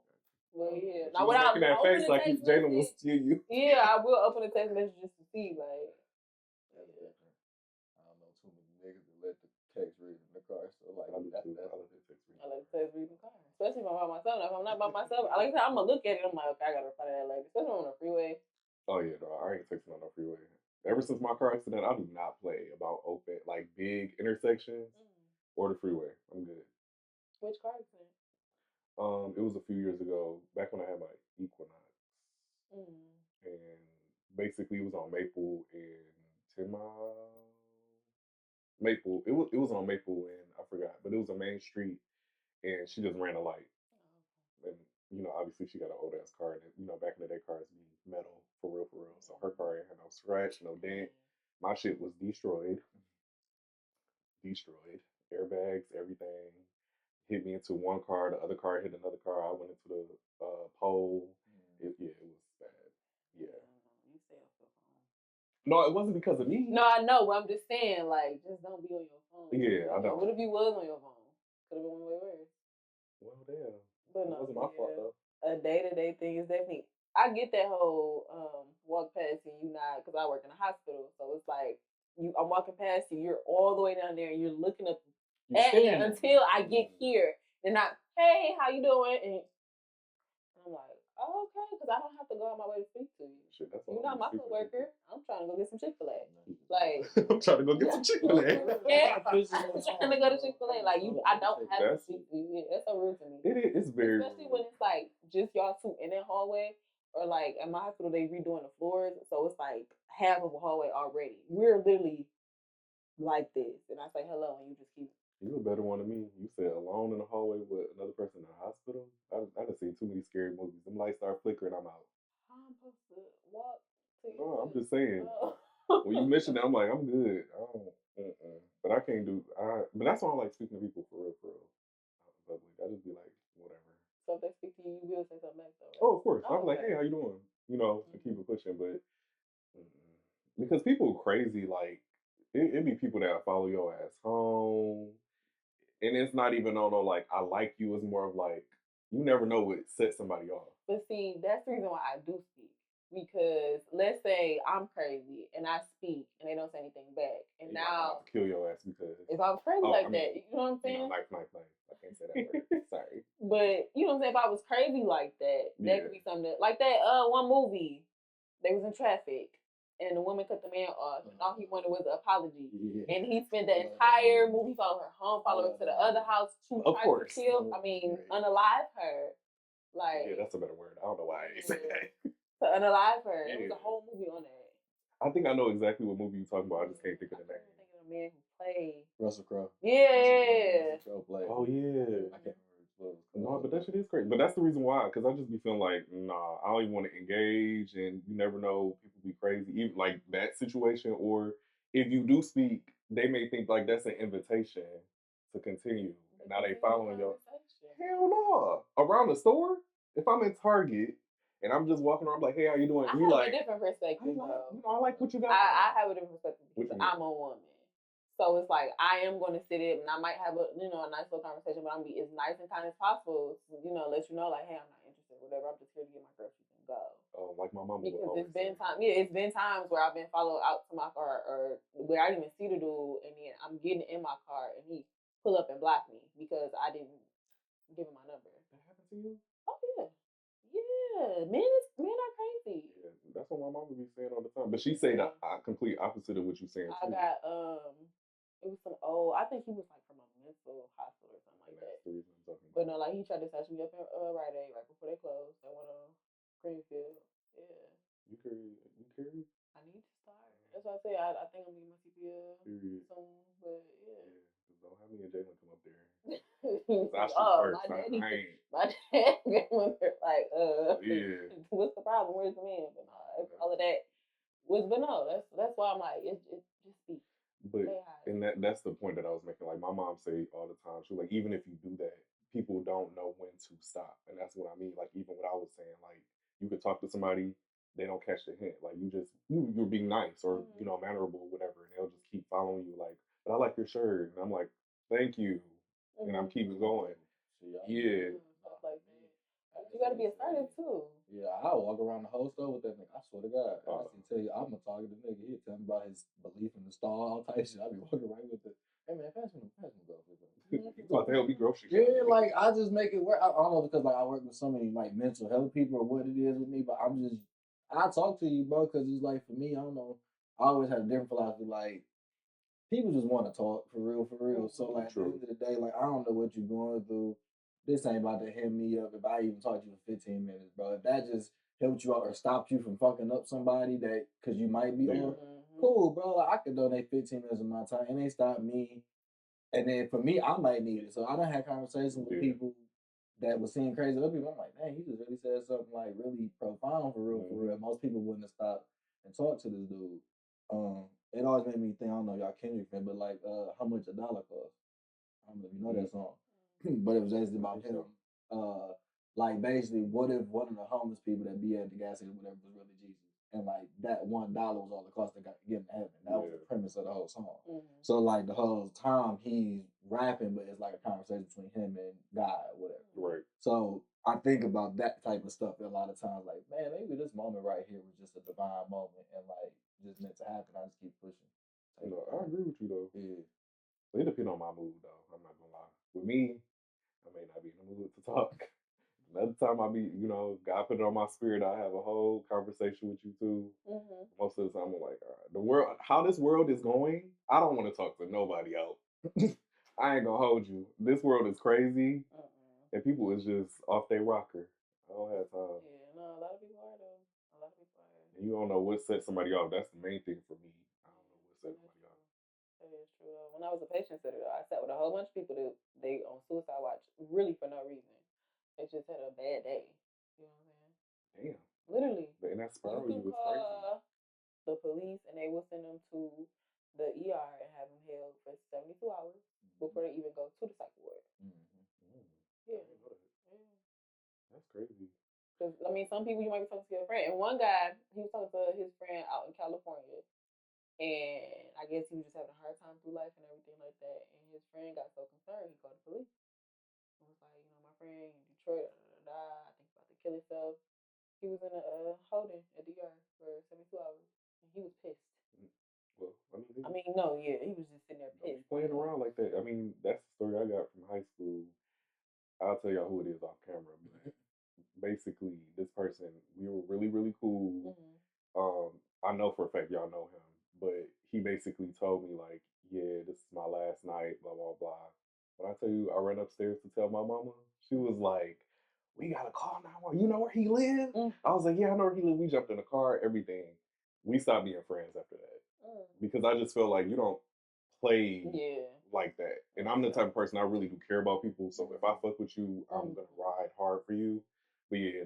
Well, yeah. She Now, was when I making that open face the like text Jalen will message, steal you. yeah, I will open the text message just to see, like. That's different. I don't know too many niggas that let the text read in the car, so like I do that's too. I let the text read. I like to text read in the car, especially if I'm by myself. Now, if I'm not by myself, like I said, I'm gonna look at it. I'm like, okay, I gotta reply to that lady, especially on the freeway. Oh yeah, no, I ain't texting on no freeway. Ever since my car accident, I do not play about open like big intersections or the freeway. I'm good. Which car is it? It was a few years ago, back when I had my Equinox, and basically it was on Maple and 10 Mile. Maple. It was on Maple and I forgot, but it was a main street, and she just ran a light, and obviously she got an old ass car, and back in the day cars be metal for real, for real. So her car ain't had no scratch, no dent. My shit was destroyed, airbags, everything. Hit me into one car, the other car hit another car. I went into the pole. It was bad. Yeah. You stay off your phone. No, it wasn't because of me. No, I know, but I'm just saying, like, just don't be on your phone. Yeah, I know. What if you was on your phone? Could have been one way worse. Well, damn. But It no, wasn't my fault though. A day-to-day thing is definitely. I get that whole walk past and you not, because I work in a hospital, so it's like I'm walking past you, you're all the way down there, and you're looking up at me until I get here, and not, hey, how you doing? And I'm like, oh, okay, because I don't have to go on my way to speak to you. Shit, that's You're not my coworker. I'm trying to go get some Chick-fil-A. Like, I'm trying to go get some Chick-fil-A. Yeah, I'm trying to go to Chick-fil-A. Like, I don't have to speak to you. Yeah, that's so rude to me. It's very Especially when it's like just y'all two in that hallway, or like at my hospital they redoing the floors, so it's like half of a hallway already. We're literally like this, and I say hello, and you just keep. You a better one than me. You said alone in the hallway with another person in the hospital. I done seen too many scary movies. Them lights start flickering, I'm out. How I'm supposed to walk to you? No, I'm just saying. When you mention that, I'm like, I'm good. I don't. But I can't do. But that's why I like speaking to people for real, for real. Out in public, I just be like, whatever. So if they speak to you, you will say something back though. Right? Oh, of course. I'll be like, hey, how you doing? To keep it pushing. But because people crazy, like it be people that follow your ass home. And it's not even on no like I like you. It's more of like you never know what sets somebody off. But see, that's the reason why I do speak. Because let's say I'm crazy and I speak and they don't say anything back, and you now have to kill your ass because if I was crazy that, you know what I'm saying? Knife. I can't say that word. Sorry. But you know what I'm saying? If I was crazy like that, that could be something like that. One movie, they was in traffic. And the woman cut the man off, and all he wanted was an apology. Yeah. And he spent the entire movie, followed her home, followed her to the other house, to try to kill, unalive her. Like, yeah, that's a better word. I don't know why I didn't say that. To unalive her. Yeah. It was a whole movie on that. I think I know exactly what movie you're talking about. I just can't think of the name. I can't think of the man who played Russell Crowe. Yeah. Russell Crowe played. Oh yeah. I can't remember. No, but that shit is crazy. But that's the reason why, because I just be feeling like, nah, I don't even want to engage, and you never know, people be crazy, even like that situation. Or if you do speak, they may think like that's an invitation to continue, and now they following your. Hell no! Around the store, if I'm in Target and I'm just walking around, I'm like, hey, how you doing? I you have like a different perspective. I like what you got. I have a different perspective because I'm a woman. So it's like I am going to sit in and I might have a nice little conversation, but I'm be as nice and kind as possible to let you know like, hey, I'm not interested, whatever. I'm just here to get my groceries and go. Oh, like my mama. Because it's been times where I've been followed out to my car or where I didn't even see the dude, and then I'm getting in my car and he pull up and block me because I didn't give him my number. That happened to you? Oh yeah. Men are crazy. Yeah, that's what my mama be saying all the time. But she say the complete opposite of what you saying. I got it was some I think he was like from a mental hospital or something like that. That's the reason I'm talking about. But no, like he tried to snatch me up in Rite Aid right before they closed. They went on Greenfield. Yeah. You carry? I need to start. That's why I say I think I'm getting my CPL soon. But yeah. Don't have me and Jalen come up there. I shoot first. My dad went there like, yeah. What's the problem? Where's the man? But all of that was, but no, that's why I'm like, it just be. But and that's the point that I was making. Like my mom say all the time, she was like, even if you do that, people don't know when to stop, and that's what I mean. Like even what I was saying, like you could talk to somebody, they don't catch the hint. Like you're being nice or mannerable, or whatever, and they'll just keep following you. Like, but I like your shirt, and I'm like, Thank you. And I'm keeping going. Yeah. Stuff like that. You gotta be assertive too. Yeah, I walk around the whole store with that nigga. I swear to God. I can tell you, I'm a talkative nigga. He'll tell me about his belief in the store, all type of shit. I be walking around with it. Hey man, pass me groceries. You about to help me grocery shop. Yeah, like I just make it work. I don't know because like I work with so many like mental health people or what it is with me, but I talk to you, bro, because it's like for me, I don't know. I always had a different philosophy. Like people just want to talk for real. So like at the end of the day, like I don't know what you're going through. This ain't about to hit me up if I even talk to you for 15 minutes, bro. If that just helped you out or stopped you from fucking up somebody that because you might be on, cool, bro. Like I could donate 15 minutes of my time and they stop me. And then for me, I might need it. So I done had conversations with people that was seeing crazy other people. I'm like, dang, he just really said something like really profound for real. Most people wouldn't have stopped and talked to this dude. It always made me think, I don't know, y'all Kendrick fan, but like how much $1 cost. I don't know if you know that song. But it was basically about him. Like basically, what if one of the homeless people that be at the gas station, whatever, was really Jesus, and like that $1 was all the cost they got to get in heaven. That was the premise of the whole song. So like the whole time he's rapping, but it's like a conversation between him and God, or whatever. Right. So I think about that type of stuff a lot of times. Like, man, maybe this moment right here was just a divine moment, and like just meant to happen. I just keep pushing. No, I agree with you though. Yeah. It depends on my mood though. I'm not gonna lie. With me, I may not be in the mood to talk. Another time I be, God put it on my spirit. I have a whole conversation with you too. Most of the time I'm like, all right, the world, how this world is going, I don't want to talk to nobody else. I ain't gonna hold you. This world is crazy, and people is just off their rocker. I don't have time. Yeah, no, a lot of people are though. A lot of people are. And you don't know what set somebody off. That's the main thing for me. I don't know what set somebody off. That is true though. When I was a patient sitter though, I sat with a whole bunch of people that they on suicide watch really for no reason. They just had a bad day. You know what I'm saying? Damn. Literally. And that spiral you was can crazy. call the police and they will send them to the ER and have them held for 72 hours before they even go to the psych ward. Yeah. That's crazy. Because, I mean, some people you might be talking to your friend. And one guy, he was talking to his friend out in California. And I guess he was just having a hard time through life and everything like that. And his friend got so concerned, he called the police. And was like, my friend in Detroit, I think he's about to kill himself. He was in a holding at DR for 72 hours. And he was pissed. Well, he was just sitting there pissed. Playing around like that. I mean, that's the story I got from high school. I'll tell y'all who it is off camera. But basically, this person, we were really, really cool. I know for a fact y'all know him, but he basically told me like, yeah, this is my last night, blah, blah, blah. When I tell you I ran upstairs to tell my mama, she was like, we got to call 911. You know where he lives? I was like, yeah, I know where he lives. We jumped in the car, everything. We stopped being friends after that. Because I just felt like you don't play like that. And I'm the type of person I really do care about people. So if I fuck with you, I'm going to ride hard for you. But yeah,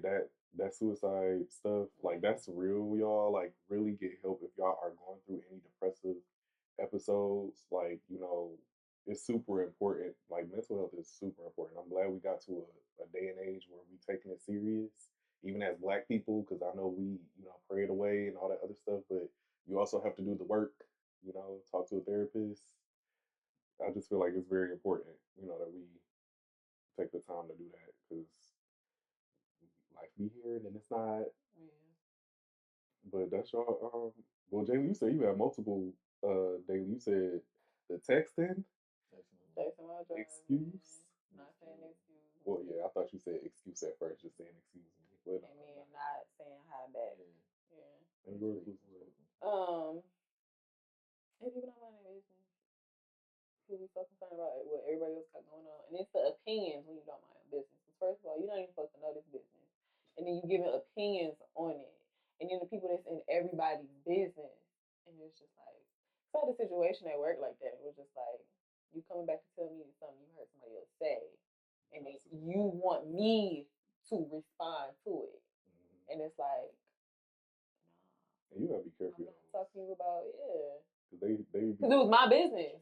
that suicide stuff, like that's real, y'all. Like really get help if y'all are going through any depressive episodes. Like, it's super important. Like mental health is super important. I'm glad we got to a day and age where we taking it serious, even as Black people, because I know we, pray it away and all that other stuff, but you also have to do the work, talk to a therapist. I just feel like it's very important, that we take the time to do that because life be here and then it's not. But that's y'all. Well, Jalen, you said you have multiple daily. You said the texting. Excuse. Not saying excuse. Well, yeah, I thought you said excuse at first, just saying excuse me. And then not saying hi back. Yeah. And yours was If people don't mind their business, people be so concerned about what everybody else got going on. And it's the opinions when you don't mind your business. Because first of all, you're not even supposed to know this business. And then you giving opinions on it. And then the people that's in everybody's business. And it's just like, I had a situation at work like that. It was just like, you coming back to tell me something you heard somebody else say. And then you want me to respond to it. And it's like, and you gotta be careful. I'm not talking to you about, Because it was my business.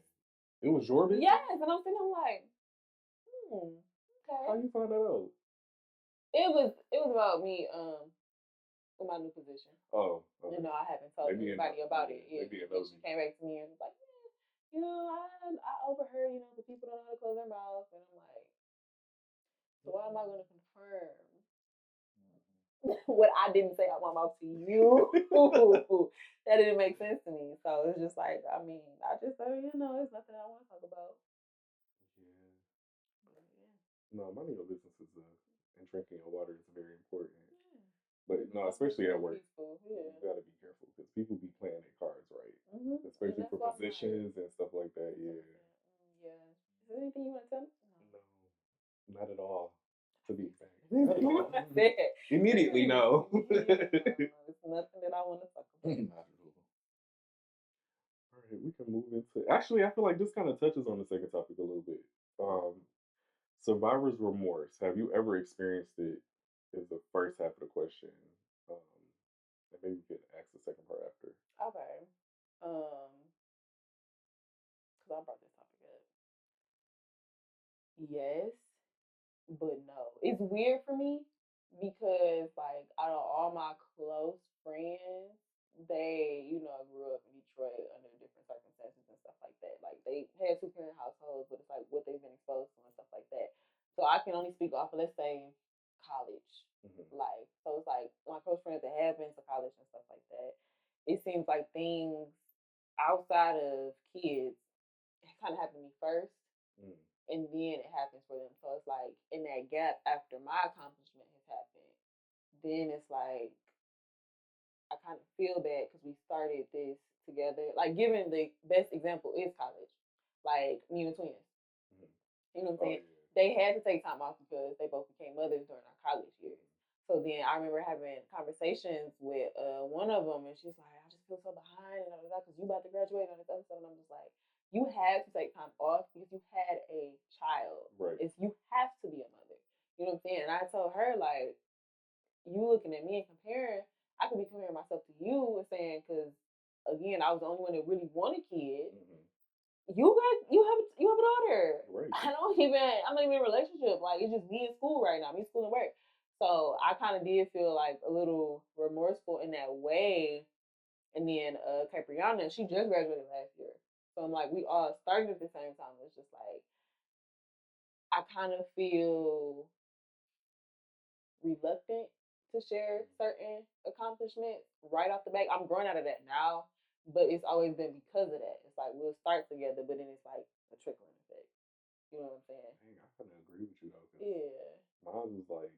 It was your business? Yes, and I'm sitting there like, okay. How you find that out? It was about me, with my new position. Oh. Okay. I haven't told anybody about it. Yeah. She came back to me and was like, I overheard the people don't know how to close their mouth. And I'm like, so why am I going to confirm what I didn't say out my mouth to you? That didn't make sense to me. So it's just like, I just say, it's nothing I want to talk about. Yeah. But, yeah. No, minding your businesses and drinking your water is very important. Yeah. But no, especially at work, peaceful. Yeah. you gotta be careful because people be playing their cards right, Mm-hmm. especially for positions and stuff like that. Yeah. Yeah. Is there anything you want to tell me? No, not at all. To be exact. Immediately, no. It's nothing that I want to talk about. Not at all. All right, we can move into. Actually, I feel like this kind of touches on the second topic a little bit. Survivor's remorse. Have you ever experienced it? Is the first half of the question. Um, and maybe we could ask the second part after. Okay. Because I brought this topic up. Yes, but no. It's weird for me because, like, out of all my close friends, they, grew up in Detroit under different circumstances and stuff like that. Like, they had 2-parent households, but it's like what they've been exposed to and stuff like that. So I can only speak off of, let's say, college life. So it's like my close friends that have been to college and stuff like that. It seems like things outside of kids kind of happen to me first, and then it happens for them. So it's like in that gap after my accomplishment has happened, then it's like I kind of feel bad because we started this together. Like, given the best example is college, like me and the twins. You know what I'm saying? Yeah. They had to take time off because they both became mothers during our college years. So then I remember having conversations with one of them, and she's like, I just feel so behind and all that because you about to graduate and all this other stuff. And I'm just like, you had to take time off because you had a child. Right. You have to be a mother. You know what I'm saying? And I told her, like, you looking at me and comparing, I could be comparing myself to you and saying, because, again, I was the only one that really wanted kids. You have a daughter. Right. I'm not even in a relationship. Like, it's just me in school right now. Me in school and work. So I kind of did feel like a little remorseful in that way. And then Capriana, she just graduated last year. So I'm like, we all started at the same time. It's just like, I kind of feel reluctant to share certain accomplishments right off the bat. I'm growing out of that now, but it's always been because of that. It's like we'll start together, but then it's like a trickling effect. You know what I'm saying? Dang, I kind of agree with you though. Yeah. Mine was like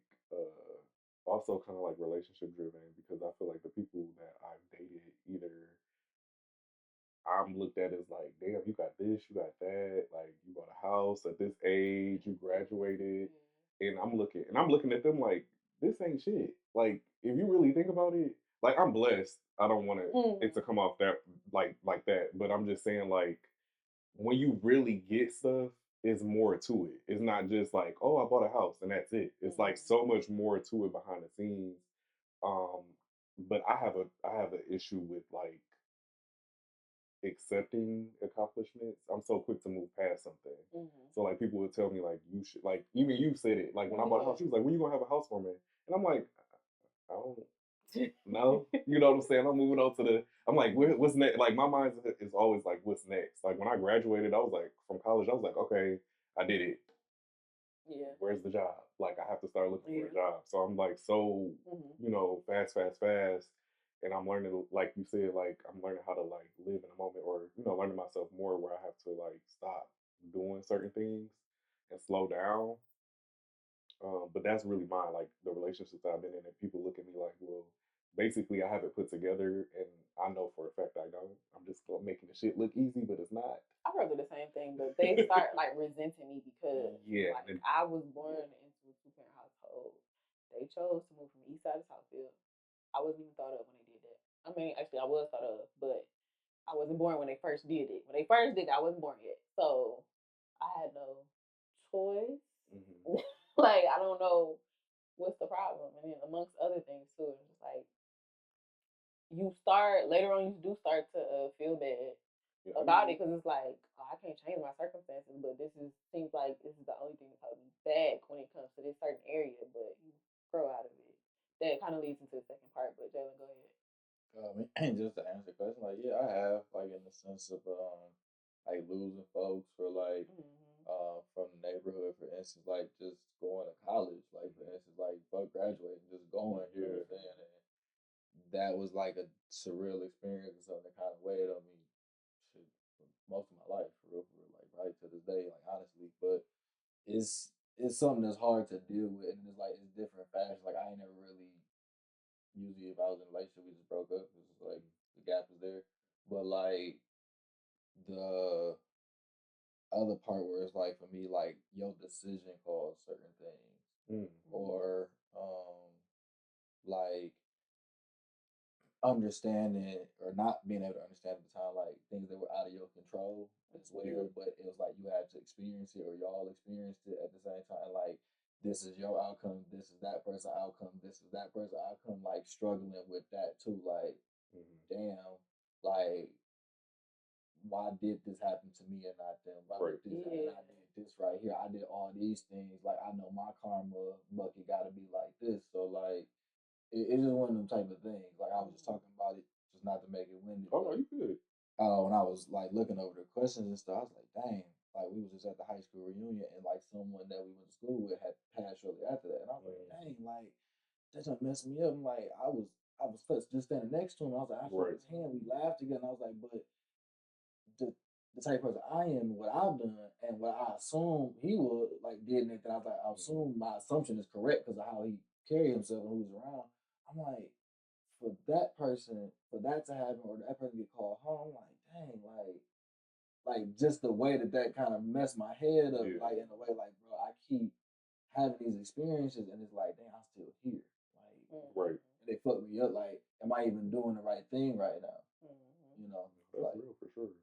also kind of like relationship driven because I feel like the people that I've dated either I'm looked at as like, damn, you got this, you got that, like you bought a house at this age, you graduated, and I'm looking at them like this ain't shit. Like if you really think about it, like I'm blessed. I don't want it to come off that like that, but I'm just saying like when you really get stuff, it's more to it. It's not just like, oh, I bought a house and that's it. It's like so much more to it behind the scenes. But I have an issue with like accepting accomplishments. I'm so quick to move past something. So like people would tell me like you should like even you said it like when I bought a house, she was like, when you gonna have a house for me? And I'm like, I don't know. You know what I'm saying? I'm moving on to I'm like, what's next? Like my mind is always like, what's next? Like when I graduated, I was like from college, I was like, okay, I did it. Yeah. Where's the job? Like I have to start looking for a job. So I'm like so fast. And I'm learning, like you said, like I'm learning how to like live in a moment, or learning myself more, where I have to like stop doing certain things and slow down. But that's really mine, like the relationships I've been in, and people look at me like, well, basically I have it put together, and I know for a fact I don't. I'm just making the shit look easy, but it's not. I probably do the same thing, but they start like resenting me because I was born into a 2-parent household. They chose to move from the east side to Southfield. I wasn't even thought of when they did that. I mean, actually, I was thought of, but I wasn't born when they first did it. When they first did it, I wasn't born yet. So I had no choice. Like, I don't know what's the problem. And then amongst other things, too, it's like you start, later on, you do start to feel bad about it because it's like, oh, I can't change my circumstances, but seems like this is the only thing that's holding me back when it comes to this certain area, but you grow out of it. That kind of leads into the second part, but Jalen, go ahead. Just to answer the question, like, yeah, I have, like, in the sense of, like, losing folks or, like, instance, like just going to college, like for instance, like fuck graduating, just going here and then, and that was like a surreal experience and something that kind of weighed on me, shit, for most of my life, for real, like right to this day, like honestly. But it's something that's hard to deal with, and it's like it's different fashions. Like I ain't never really, usually if I was in a relationship, we just broke up. It was like the gap was there, but like the other part where it's like for me, like your decision calls certain things, or like understanding or not being able to understand at the time, like things that were out of your control as well. But it was like you had to experience it, or y'all experienced it at the same time. Like this is your outcome, this is that person's outcome, this is that person's outcome. Like struggling with that too. Like, damn, like why did this happen to me and not them? Why did this happen? I did this right here. I did all these things. Like I know my karma bucket got to be like this. So like it's just one of them type of things. Like I was just talking about it, just not to make it windy. Oh, no, you good. When I was like looking over the questions and stuff, I was like, dang, like we was just at the high school reunion, and like someone that we went to school with had passed shortly after that, and I was like, dang, like that just messed me up. I'm like, I was just standing next to him. I was like, I shook his hand. We laughed together. And I was like, but the type of person I am, what I've done, and what I assume he would like did, and I was like, I assume my assumption is correct because of how he carried himself and who was around. I'm like, for that person, for that to happen, or that person get called home, I'm like, dang, like just the way that kind of messed my head up, like in a way, like bro, I keep having these experiences, and it's like, dang, I'm still here, like, and they fuck me up, like, am I even doing the right thing right now? You know, that's like, real for sure.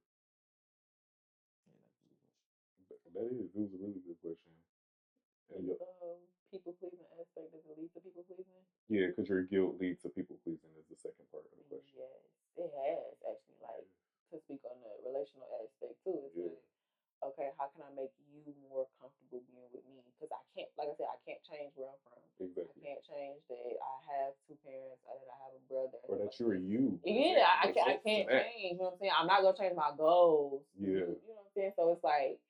That is. It was a really good question. And people pleasing aspect, does it lead to people pleasing? Yeah, because your guilt leads to people pleasing is the second part of the question. Yes, it has actually. Like to speak on the relational aspect too. It's like, okay, how can I make you more comfortable being with me? Because I can't, like I said, I can't change where I'm from. Exactly. I can't change that I have two parents, that I have a brother, or that you're you. Yeah, I can't change. You know what I'm saying? I'm not gonna change my goals. Yeah. You know what I'm saying? So it's like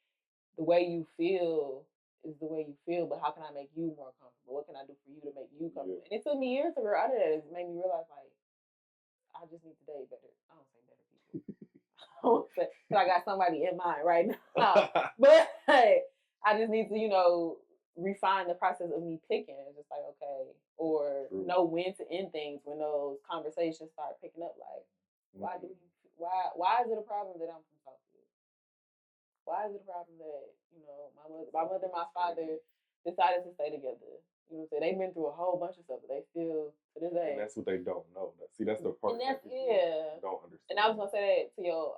the way you feel is the way you feel, but how can I make you more comfortable? What can I do for you to make you comfortable? And it took me years to grow out of that. It made me realize, like, I just need to date better. I don't say better people. I don't say, because I got somebody in mind right now. But I just need to, refine the process of me picking. It's just like, okay, or know when to end things when those conversations start picking up. Like, why is it a problem that I'm from Southfield? Why is it a problem that, my mother and my father decided to stay together? You know what I'm saying? They've been through a whole bunch of stuff, but they still, to this day. And that's what they don't know. See, that's the part that people don't understand. And I was going to say that to your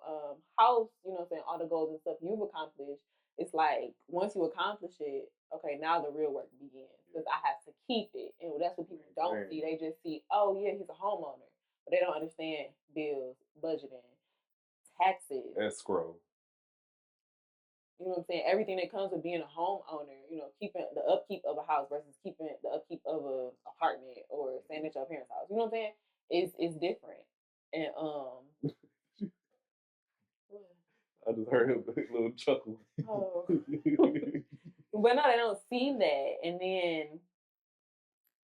house, you know what I'm saying, all the goals and stuff you've accomplished. It's like, once you accomplish it, okay, now the real work begins. Because I have to keep it. And that's what people don't see. They just see, oh, yeah, he's a homeowner. But they don't understand bills, budgeting, taxes. Escrow. You know what I'm saying? Everything that comes with being a homeowner, keeping the upkeep of a house versus keeping the upkeep of an apartment or staying at your parents' house. You know what I'm saying? It's different. And I just heard a little chuckle. Oh. But no, they don't see that. And then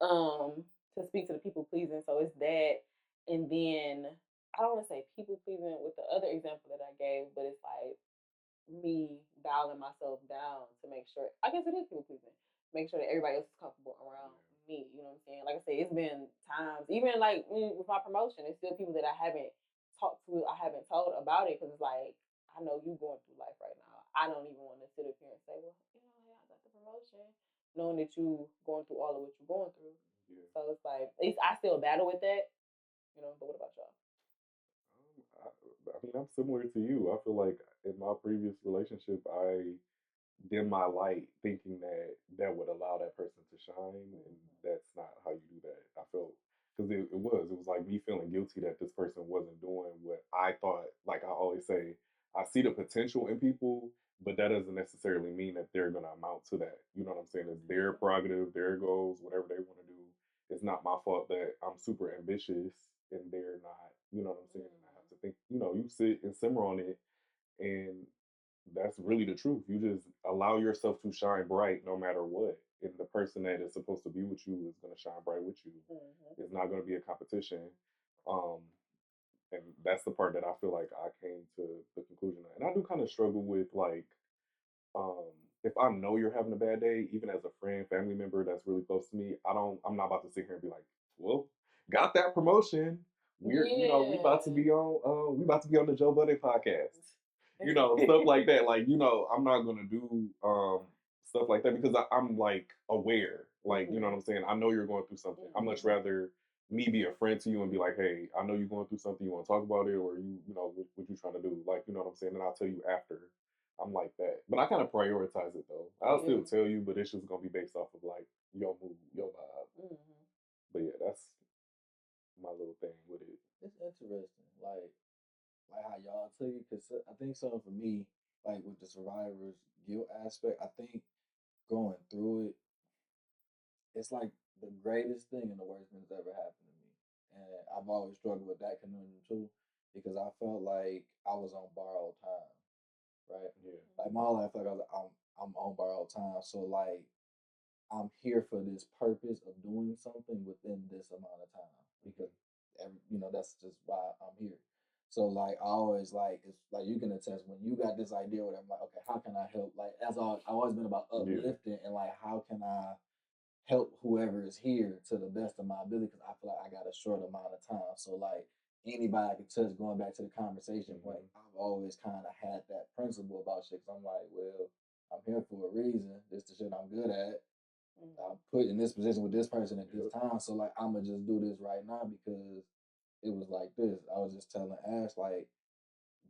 to speak to the people pleasing, so it's that. And then I don't want to say people pleasing with the other example that I gave, but it's like me dialing myself down to make sure, I guess it is people pleasing, make sure that everybody else is comfortable around me. You know what I'm saying? Like I said, it's been times, even like with my promotion, it's still people that I haven't talked to, I haven't told about it, because it's like, I know you going through life right now. I don't even want to sit up here and say, well, hey, I got the promotion, knowing that you going through all of what you're going through. Yeah. So it's like, at least I still battle with that, but what about y'all? I mean, I'm similar to you. I feel like in my previous relationship, I dim my light thinking that would allow that person to shine, and that's not how you do that. I felt, because it was like me feeling guilty that this person wasn't doing what I thought. Like I always say, I see the potential in people, but that doesn't necessarily mean that they're going to amount to that. You know what I'm saying? It's their prerogative, their goals, whatever they want to do. It's not my fault that I'm super ambitious and they're not. You know what I'm saying? And I have to think, you sit and simmer on it, and that's really the truth. You just allow yourself to shine bright no matter what. And the person that is supposed to be with you is going to shine bright with you. Mm-hmm. It's not going to be a competition. Um, and that's the part that I feel like I came to the conclusion of. And I do kind of struggle with like, um, if I know you're having a bad day, even as a friend, family member that's really close to me, I'm not about to sit here and be like, well, got that promotion. We about to be on the Joe Budden podcast. Stuff like that. Like, I'm not gonna do stuff like that because I'm like aware. Like, you know what I'm saying? I know you're going through something. I'd much rather me be a friend to you and be like, hey, I know you're going through something, you want to talk about it, or what you trying to do. Like, you know what I'm saying? And I'll tell you after. I'm like that. But I kind of prioritize it though. I'll still tell you, but it's just gonna be based off of like your mood, your vibe. Mm-hmm. But yeah, that's my little thing with it. It's interesting, like how y'all tell you, because I think something for me, like with the survivor's guilt aspect, I think going through it, it's like the greatest thing and the worst thing that's ever happened to me. And I've always struggled with that conundrum too, because I felt like I was on borrowed time, right? Yeah. Like my whole life, like I'm on borrowed time. So like I'm here for this purpose of doing something within this amount of time because that's just why I'm here. So like I always like it's like you can attest when you got this idea where I'm like, okay, how can I help? Like that's all I've always been about uplifting and like how can I help whoever is here to the best of my ability because I feel like I got a short amount of time. So like anybody I could touch, going back to the conversation point, I've always kind of had that principle about shit. Cause I'm like, well, I'm here for a reason. This the shit I'm good at. I'm put in this position with this person at this time. So like I'ma just do this right now because it was like this. I was just telling Ash like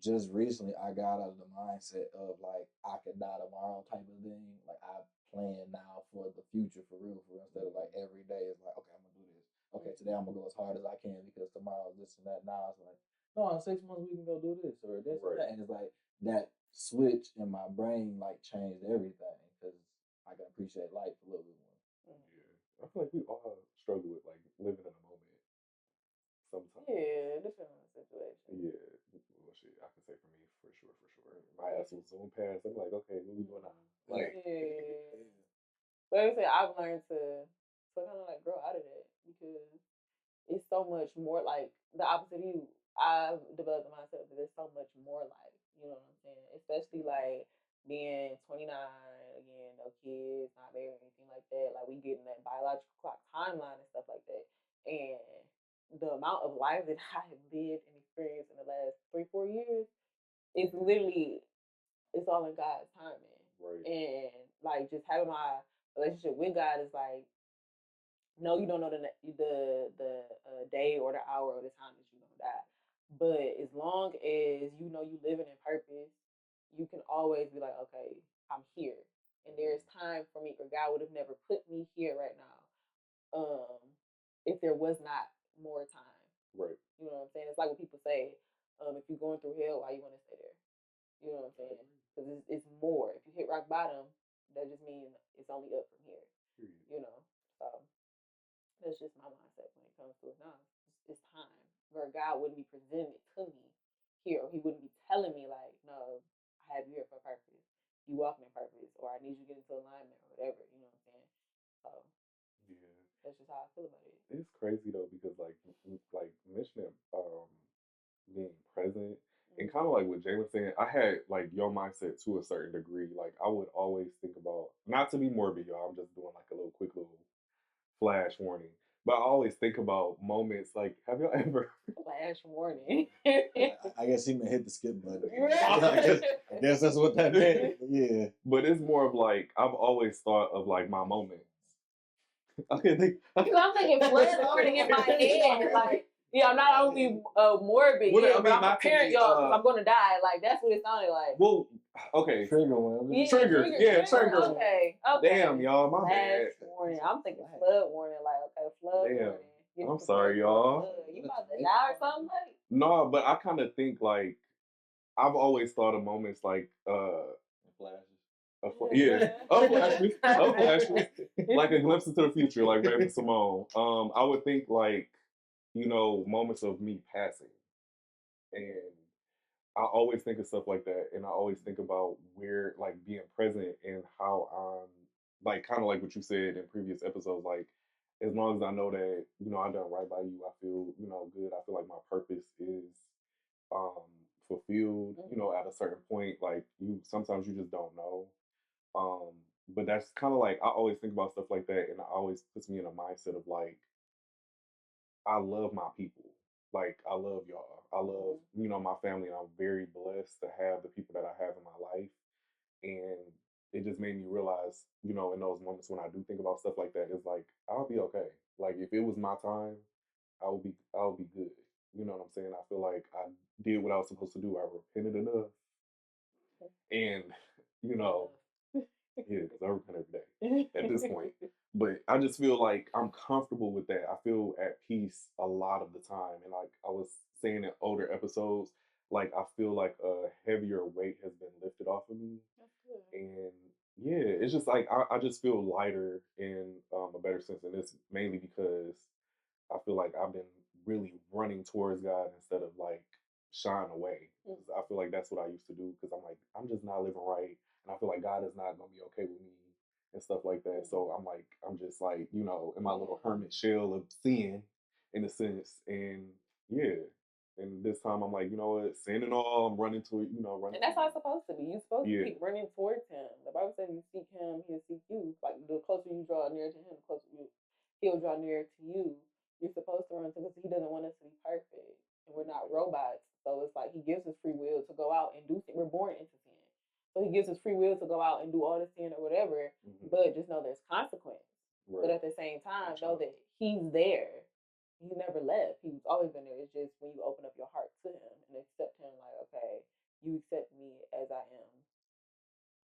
just recently I got out of the mindset of like I could die tomorrow type of thing. Like I plan now for the future for real instead of like every day is like, okay, I'm gonna do this. Okay, today I'm gonna go as hard as I can because tomorrow this and that. Now it's like, no, in 6 months we can go do this or this or that. And it's like that switch in my brain like changed everything because I can appreciate life a little bit more. Yeah. I feel like we all struggle with like living in a moment sometimes. Yeah, depending on the situation. Yeah. Well, shit, I can say for me, for sure. My ass will zoom past. I'm like, okay, what we doing now? Like, But like I said, I've learned to kind of like grow out of that because it's so much more like the opposite of you. I've developed the mindset that there's so much more life. You know what I'm saying? Especially like being 29 again, no kids, not married, anything like that. Like we get in that biological clock timeline and stuff like that. And the amount of life that I have lived and experienced in the last 3-4 years is literally it's all in God's timing. right. And like just having my relationship with God is like, no, you don't know the day or the hour or the time that you're gonna die. But as long as you know you living in purpose, you can always be like, okay, I'm here, and there's time for me. Or God would have never put me here right now, if there was not more time. Right. You know what I'm saying? It's like what people say, if you're going through hell, why you want to stay there? You know what I'm saying? Because it's more. If you hit rock bottom, that just means it's only up from here. You know, so that's just my mindset when it comes to it. Now it's time. Where God wouldn't be presenting it to me here, or He wouldn't be telling me like, no, I have you here for a purpose. You walking in purpose, or I need you to get into alignment, or whatever. You know what I'm saying? So yeah, that's just how I feel about it. It's crazy though because like mentioning being present. And kind of like what Jalen saying, I had like your mindset to a certain degree. Like I would always think about, not to be morbid, y'all. I'm just doing like a little quick little flash warning. But I always think about moments like, have y'all ever? Flash warning. I guess he may hit the skip button. I guess that's what that meant. Yeah. But it's more of like, I've always thought of like my moments. Okay, I'm thinking flood warning in my head. Like, yeah, I'm not only morbid, but I'm preparing y'all because I'm gonna die. Like that's what it sounded like. Well, okay. Trigger one. Trigger. Okay. Damn, y'all, my bad. Warning. I'm thinking flood warning. Like, okay, flood warning. I'm sorry, y'all. You about to die or something? Like? No, but I kind of think like I've always thought of moments like flashes. Flashes. Like a glimpse into the future, like Raven Simone. I would think like, moments of me passing. And I always think of stuff like that, and I always think about where, like, being present and how like, kind of like what you said in previous episodes, like, as long as I know that, I done right by you, I feel, good. I feel like my purpose is um fulfilled, at a certain point. Like, sometimes you just don't know. Um, but that's kind of like, I always think about stuff like that, and it always puts me in a mindset of like, I love my people. Like, I love y'all. I love, my family, and I'm very blessed to have the people that I have in my life. And it just made me realize, in those moments when I do think about stuff like that, it's like, I'll be okay. Like, if it was my time, I'll be good. You know what I'm saying? I feel like I did what I was supposed to do. I repented enough. And, you know, yeah, because I repent every day at this point. But I just feel like I'm comfortable with that. I feel at peace a lot of the time. And like I was saying in older episodes, like I feel like a heavier weight has been lifted off of me. That's good. And yeah, it's just like I just feel lighter in a better sense. And it's mainly because I feel like I've been really running towards God instead of like shying away. 'Cause I feel like that's what I used to do, because I'm like, I'm just not living right. And I feel like God is not going to be okay with me and stuff like that. So I'm like, I'm just like, in my little hermit shell of sin in a sense. And yeah. And this time I'm like, you know what, sin and all, I'm running to it, running. And that's how it's supposed to be. You're supposed Yeah. to keep running towards him. The Bible says you seek him, he'll seek you. Like, the closer you draw near to him, the closer he'll draw near to you. You're supposed to run to him because he doesn't want us to be perfect. And we're not robots. So it's like he gives us free will to go out and do things. We're born into sin. So he gives us free will to go out and do all the sin or whatever. But just know there's consequence. Right. But at the same time, know that he's there. He never left. He's always been there. It's just when you open up your heart to him and accept him, like, okay, you accept me as I am.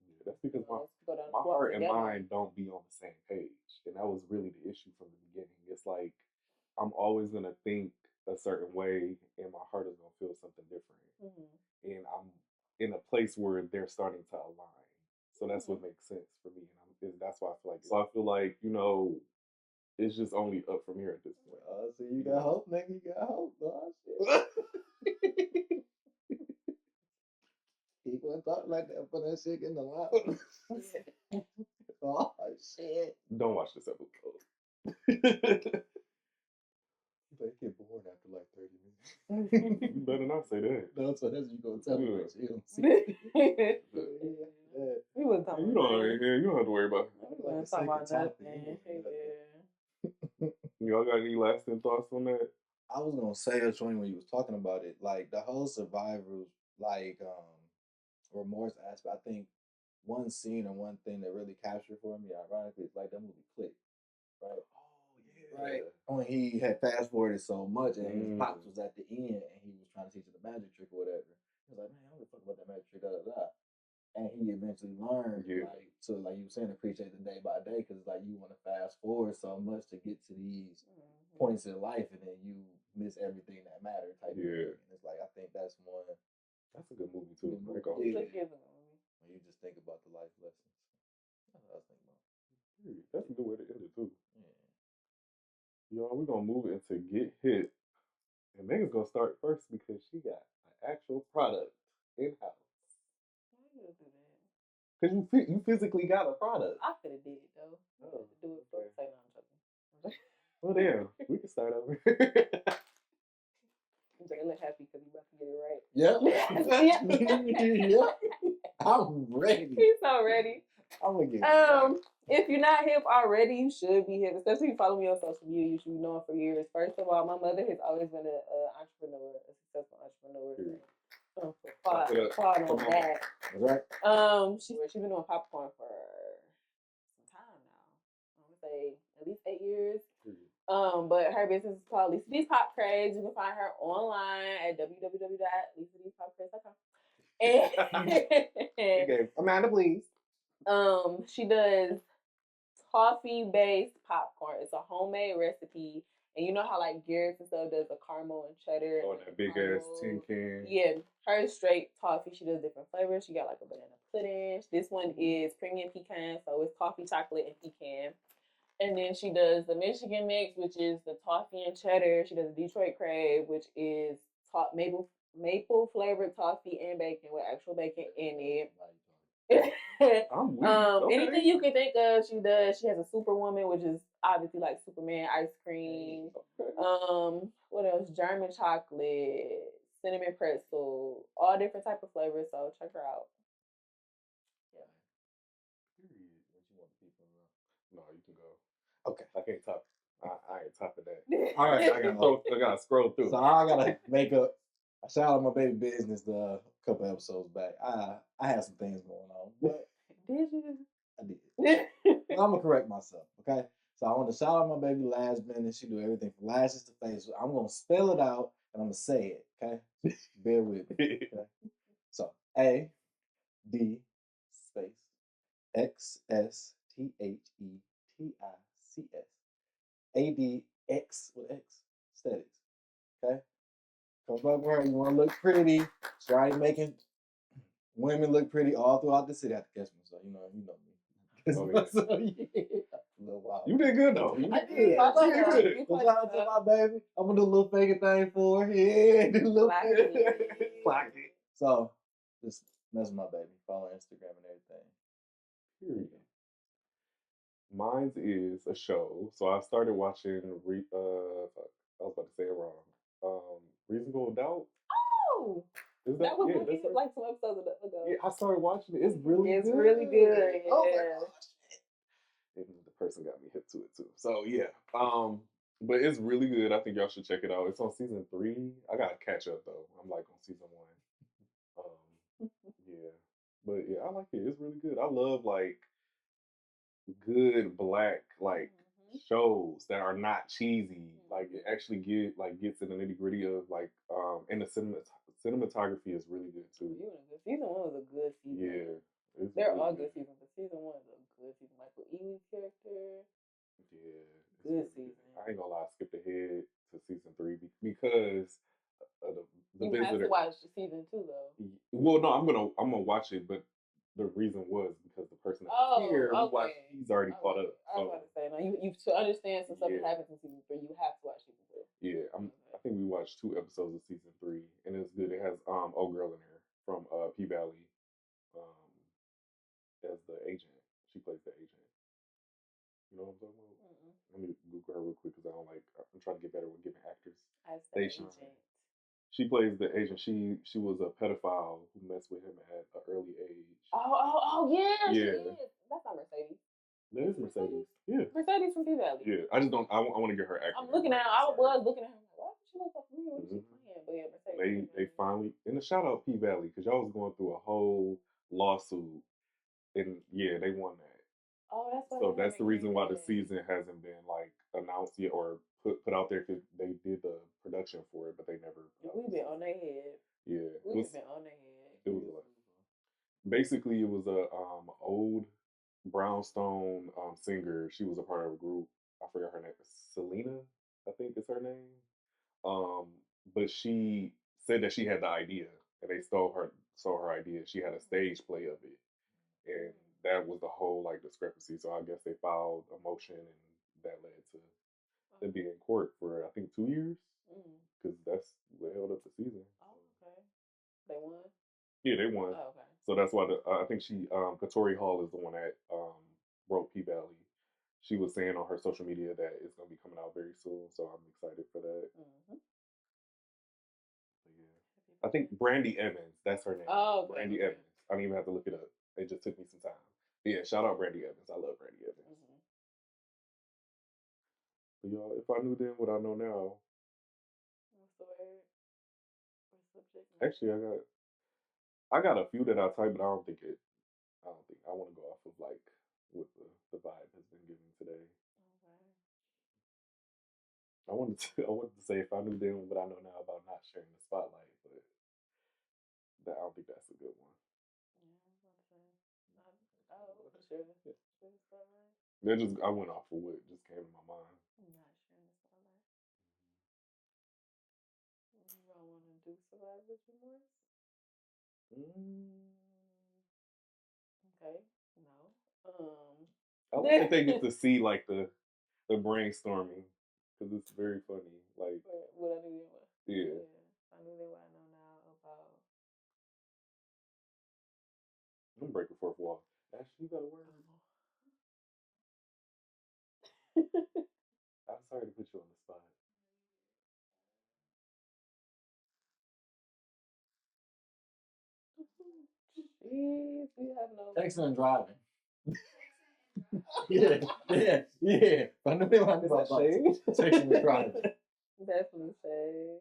Yeah, that's because my heart and mind don't be on the same page. And that was really the issue from the beginning. It's like, I'm always going to think a certain way, and my heart is going to feel something different. And I'm in a place where they're starting to align. So that's what makes sense for me. And that's why I feel like, it's just only up from here at this point. So you got hope, nigga. You got hope. Oh, shit. People talk like that for that shit in the line. Oh, shit. Don't watch this episode. They get bored after like 30 minutes. You better not say that. No, so that's what you gonna tell me. We was talking you don't have to worry about it. We was talking about nothing. Y'all got any lasting thoughts on that? I was gonna say, when you was talking about it, like the whole survival, like remorse aspect. I think one scene or one thing that really captured for me, ironically, is like that movie Click, right? Right. When he had fast forwarded so much, and his pops was at the end, and he was trying to teach her the magic trick or whatever. He was like, man, I don't give a fuck about that magic trick, da da da. And he eventually learned, like you were saying, appreciate the day by day, because like you want to fast forward so much to get to these points in life, and then you miss everything that matters. Type of thing. And it's like, I think that's one. That's a good movie too. When you just think about the life lessons. That's what I was thinking about. That's a good way to end it too. Y'all, we're going to move into Get Hit. And Maegan's going to start first because she got an actual product in-house. Why you do that? Because you physically got a product. I could have did it, though. I could do it for say no, I'm joking. Well, damn. We can start over. Jalen happy because he about to get it right. Yep. Yep. I'm ready. He's so ready. I'm going to get it right. If you're not hip already, you should be hip. Especially if you follow me on social media, you should be knowing for years. First of all, my mother has always been an entrepreneur, a successful entrepreneur. Applaud on that. Right. She's been doing popcorn for some time now. I would say at least 8 years. But her business is called Lisa D's Pop Craze. You can find her online at www.lisadspopcraze.com. Okay. Amanda, please. She does toffee-based popcorn. It's a homemade recipe. And you know how like Garrett's and stuff does the caramel and cheddar. Oh, that big ass tin can. Yeah, hers straight toffee. She does different flavors. She got like a banana pudding. This one is premium pecan, so it's toffee, chocolate, and pecan. And then she does the Michigan mix, which is the toffee and cheddar. She does the Detroit crave, which is maple maple flavored toffee and bacon with actual bacon in it. I'm weak. Okay. Anything you can think of, she does. She has a Superwoman, which is obviously like Superman ice cream. Okay. What else? German chocolate, cinnamon pretzel, all different type of flavors. So check her out. Period. What you want people to know? No, you can go. Okay. I can't top. I ain't topping that. All right. I gotta scroll through. So I gotta make up. I shout out my baby business a couple episodes back. I had some things going on, but Did you? I did. But I'm gonna correct myself. Okay. So I want to shout out my baby last minute. She do everything from lashes to face. I'm gonna spell it out and I'm gonna say it. Okay. Bear with me. Okay? So A D space X S T H E T I C S ADX with X aesthetics. Okay. Come up with her. You want to look pretty. She already making women look pretty all throughout the city. I have to catch myself. You know me. Oh, yeah. So, yeah. A little wild. You did good though. I did. I love You that. did. You So played shout out to my baby. I'm gonna do a little faking thing for her. Yeah, do a little Clock fake. it. Clock it. So just mess with my baby. Follow Instagram and everything. Period. Mine's is a show. So I started watching. Fuck, I was about to say it wrong. Reasonable Doubt. Oh, Is that was yeah, that's right. like some episodes ago. Yeah, I started watching it. It's really It's good. really good. Oh my Yeah. gosh. And the person got me hip to it too. So yeah. But it's really good. I think y'all should check it out. It's on season 3. I gotta catch up though. I'm like on season 1. Yeah. But yeah, I like it. It's really good. I love like good black like shows that are not cheesy. Like it actually gets in the nitty gritty of like and the cinematography is really good too. Season 1 was a good season. Yeah. They're all good seasons, but season 1 is a good season. Like with Ewie's character. Yeah. Good season. I ain't gonna lie, I skipped ahead to season 3 because the you visitor. have to watch season 2 though. Well, no, I'm gonna watch it, but the reason was because the person that was here, he's already caught up. I was about to say, no, you to understand some stuff that happens in season 3, you have to watch season 2. Yeah, I think we watched 2 episodes of season 3, and it's good. It has old girl in there from P Valley, as the agent. She plays the agent. You know what I'm talking about? Let me Google her real quick because I'm trying to get better with giving actors stations. She plays the agent. She was a pedophile who messed with him at an early age. Oh yeah. Yeah. She is. That's not Mercedes. That is Mercedes. Yeah. Mercedes from P Valley. Yeah. I just don't. I want to get her acting. I'm looking at her. I was looking at her. Like, why does she look so familiar? What is she playing? But yeah, Mercedes. They finally, and a shout out P Valley because y'all was going through a whole lawsuit, and yeah, they won that. Oh, that's why. So that's the reason why the season hasn't been like announced yet or put out there because they did the production for it, but they never. We've been on their head. Yeah, we've been on their head. It was basically it was a old brownstone singer. She was a part of a group. I forgot her name. Selena, I think is her name. But she said that she had the idea, and they stole her idea. She had a stage play of it, and that was the whole like discrepancy. So I guess they filed a motion, and that led to them being in court for I think 2 years, because that's what held up the season. Oh, okay. They won. Yeah, they won. Oh, okay. So that's why I think Katori Hall is the one that wrote P Valley. She was saying on her social media that it's going to be coming out very soon, so I'm excited for that. Yeah. I think Brandy Evans, that's her name. Oh, okay. Brandy Evans. I didn't even have to look it up. It just took me some time. But yeah, shout out Brandy Evans. I love Brandy Evans. But y'all, if I knew then what I know now. What's the word? What's the subject? Actually, I got a few that I typed, but I don't think I want to go off of like what the vibe has been given today. Okay. I wanted to say if I knew then what I know now about not sharing the spotlight, but I don't think that's a good one. Yeah, I was about to say. Share the spotlight. I went off of what just came to my mind. I'm not sharing the spotlight. You don't want to do survivor's remorse? Okay, no. I think they get to see like the brainstorming because it's very funny. Like what I knew then. Yeah. I knew then what I know now. I'm breaking fourth wall. Ashley, you got a word? I'm sorry to put you on the spot. Jeez, we have no. Texting and driving. yeah. I know they want to Is that shade? texting and driving. Definitely say.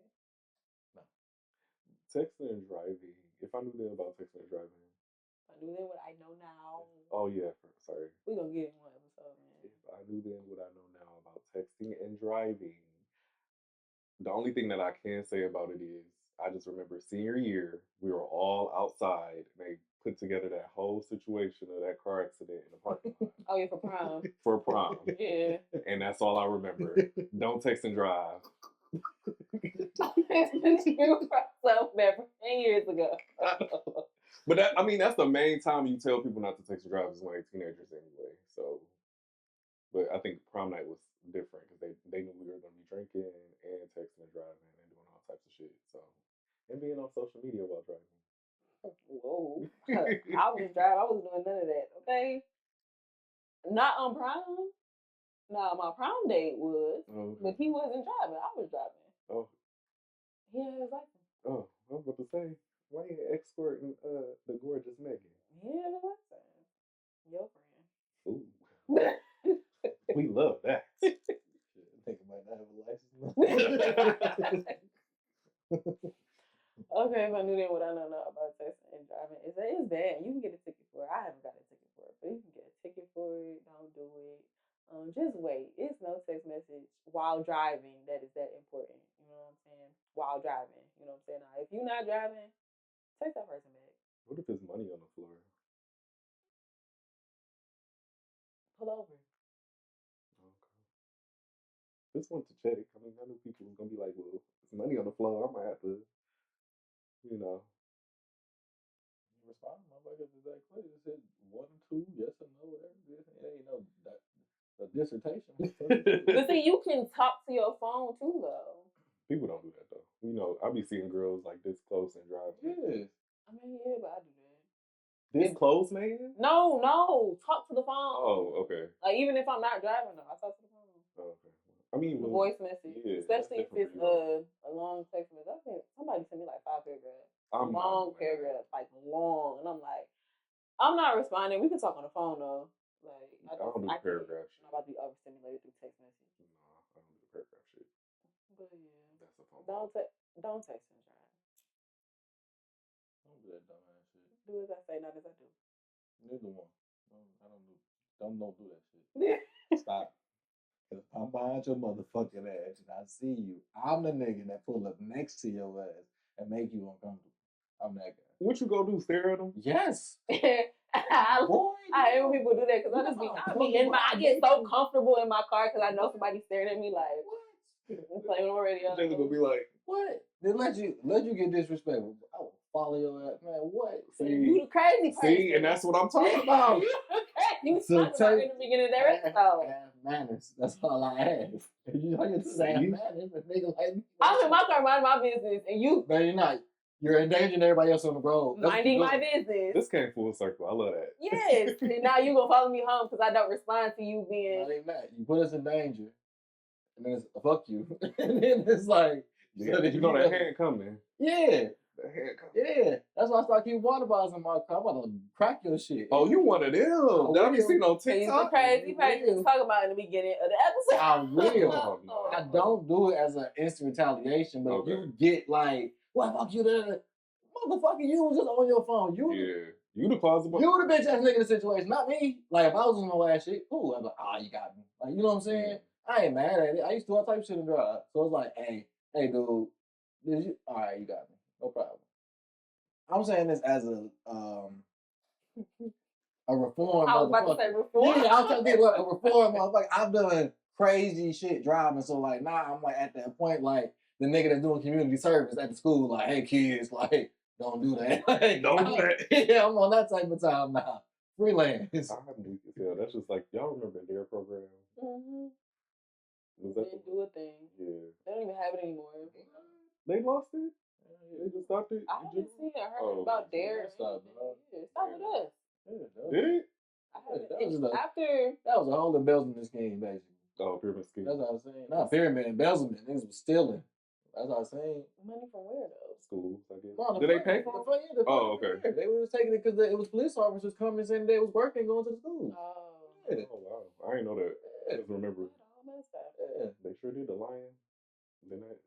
Texting and driving. If I knew then about texting and driving. I knew then what I know now. Oh yeah, sorry. We're gonna get in one episode, man. If I knew then what I know now about texting and driving. The only thing that I can say about it is I just remember senior year, we were all outside and they put together that whole situation of that car accident in the parking lot. Oh yeah, for prom. For prom. Yeah. And that's all I remember. Don't text and drive. So bad for 10 years ago. But that, I mean, that's the main time you tell people not to text and drive is when they're teenagers anyway. So, but I think prom night was different because they knew we were going to be drinking and texting and driving and doing all types of shit. So, and being on social media while driving. Whoa. I was driving. I wasn't doing none of that. Okay. Not on prom. No, my prom date was, but he wasn't driving. I was driving. Oh. He had his license. Oh, I was about to say, why you escorting the gorgeous Maegan? He had his license. Your friend. Ooh. We love that. I think I might not have a license. Okay, if I knew then what I know now about texting and driving, it's bad. You can get a ticket for it. I haven't got a ticket for it, but you can get a ticket for it. Don't do it. Just wait. It's no text message while driving that is that important. You know what I'm saying? While driving. You know what I'm saying? Now, if you're not driving, text that person back. What if there's money on the floor? Pull over. Okay. Just want to check. I mean, I knew people was going to be like, well, there's money on the floor. I might have to, you know. Respond, motherfucker, to that question. It said 1 2, yes or no, whatever. It ain't no a dissertation. But see, you can talk to your phone too, though. People don't do that though. You know, I be seeing girls like this close and driving. Yeah. I mean, yeah, but I do that. This close, man? No. Talk to the phone. Oh, okay. Like, even if I'm not driving, though, I talk to the phone. Oh, okay. I mean, Voice message. Yeah, especially if it's you. a long text message. I think somebody sent me like 5 paragraphs. I'm long paragraphs, like long. And I'm like, I'm not responding. We can talk on the phone, though. Like, I don't do paragraph shit. I'm about to be overstimulated through text message. No, I don't do the paragraph shit. But yeah. That's a phone. Don't text and drive. Don't do that dumbass shit. Do as I say, not as I do. Neither one. No, I don't do. Don't do that shit. Stop. Cause I'm behind your motherfucking ass and I see you. I'm the nigga that pull up next to your ass and make you uncomfortable. I'm that guy. What you gonna do? Stare at them? Yes. I hate when people do that because I get so comfortable in my car because I know somebody's staring at me like, what? I'm playing on the radio. They're gonna be like, what? They let you get disrespectful. I will follow your ass, man. What? See, you the crazy person. See, and that's what I'm talking about. You talking about in the beginning of their episode. Manners. That's all I have. You know you're saying manners, a nigga like me. I'm in my car minding my business, and you. No, you're not. You're endangering everybody else on the road. Minding my business. This came full circle. I love that. Yes. And now you gonna follow me home because I don't respond to you being. Not even that. You put us in danger, and then it's fuck you, and then it's like. Yeah, you know that hand coming. Yeah. That hand coming. Yeah. That's why I start keeping water bottles in my car. I'm about to crack your shit. Oh, you one of them. Did I be seeing on TikTok? He's the crazy person you was talking about in the beginning of the episode. I will. Oh, no. I don't do it as an instant retaliation, but if you get like, what fuck you there? Motherfucker, you was just on your phone. You the cause of it. You the bitch ass nigga in the situation, not me. Like if I was on my ass shit, cool. I'm like, you got me. Like, you know what I'm saying? I ain't mad at it. I used to do all type of shit in drive. So it's like, hey dude, all right, you got me. No problem. I'm saying this as a reform. I was about to say reform. Yeah, I was trying to think about a reform motherfucker. I've done crazy shit driving, so like now I'm like at that point, like the nigga that's doing community service at the school, like, hey kids, like, don't do that. Like, don't do that. Yeah, I'm on that type of time now. Freelance. I'm weak as hell. That's just like, y'all remember their program? Mm-hmm. Was that they do a thing. Yeah. They don't even have it anymore. They lost it? They just stopped it? I haven't seen it. I heard about Dare. Stop with us. Yeah, Did it? that was a whole embezzlement scheme, basically. Oh, pyramid scheme. That's what I was saying. Not pyramid embezzlement. Niggas was stealing. That's what I was saying. Money from where though? Schools, I guess. No, Did they pay for it? Oh, okay. They was taking it because it was police officers coming saying they was working going to the school. Oh. Yeah. Oh, wow. I didn't know that. I just remember. Yeah. They sure did. The lion. Then that,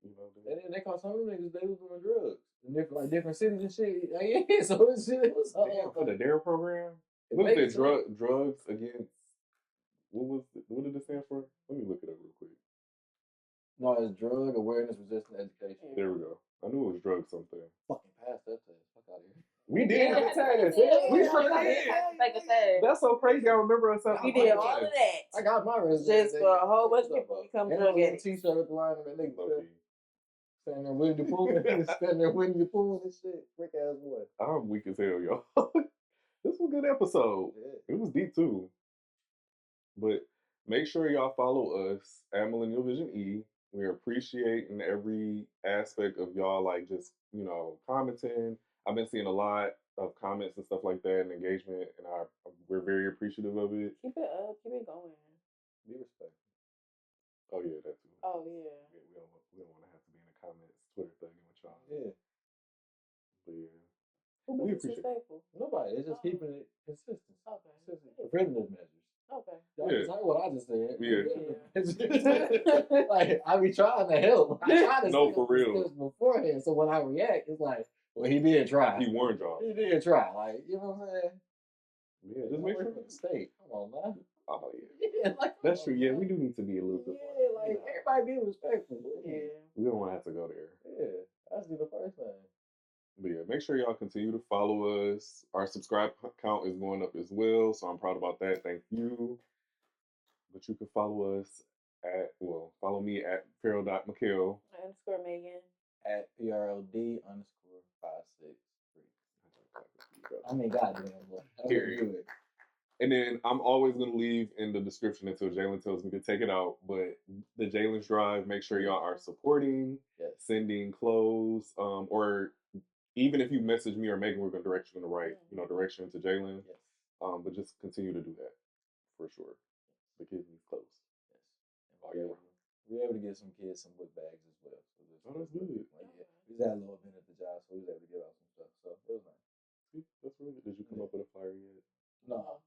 you know. And then they caught some of them niggas, they was doing drugs. In different cities and shit. Yeah, so it was Damn, for the DARE program? What is it? Drugs against. What did it stand for? Let me look it up real quick. No, it's drug awareness resistant education. There we go. I knew it was drug something. Fucking pass that test. Fuck out of here. We did. We sure did. That's so crazy. I remember us. We did all of that. I got my resume. Just for a whole bunch of people to come drug addicts. T-shirt at the line of that nigga. Standing there Winnie the Pooh. Standing there Winnie the Pooh and shit. Freak ass boy. I'm weak as hell, y'all. This was a good episode. Yeah. It was deep too. But make sure y'all follow us at Millennial Vision E. We're appreciating every aspect of y'all, like just, you know, commenting. I've been seeing a lot of comments and stuff like that and engagement, and we're very appreciative of it. Keep it up. Keep it going. Be respectful. Oh, yeah, that too. Oh, yeah. We don't want to have to be in the comments, Twitter thugging with y'all. Yeah. But yeah. Who we appreciate it? Nobody. It's just keeping it consistent. Okay. Preventative measures. Okay. That's what I just said. Yeah. Like, I be trying to help. I try to no, for real. Beforehand, so when I react, it's like, well, he did try. He warned y'all. He did try. Like, you know what I'm saying? Yeah, just make sure. Mistake. Come on, man. Oh, yeah. Like, that's true. Yeah, we do need to be a little bit more. Yeah, like, everybody be respectful. Yeah. We don't want to have to go there. Yeah, that's the first thing. But yeah, make sure y'all continue to follow us. Our subscribe count is going up as well, so I'm proud about that. Thank you. But you can follow us follow me at Farrell.McKill. _Maegan. At PRLD_563. I mean, goddamn, boy. Period. And then I'm always going to leave in the description until Jalen tells me to take it out. But the Jalen's Drive, make sure y'all are supporting, sending clothes, or even if you message me or Maegan, we're going to direct you in the right, direction to Jalen. Yes. But just continue to do that for sure. The kids need clothes. Yes. All year round. We were able to get some kids some book bags as well. So that's good. Like, yeah, we just had a little event at the job, so we was able to give out some stuff. So it was nice. That's really good. Did you come up with a flyer yet? No.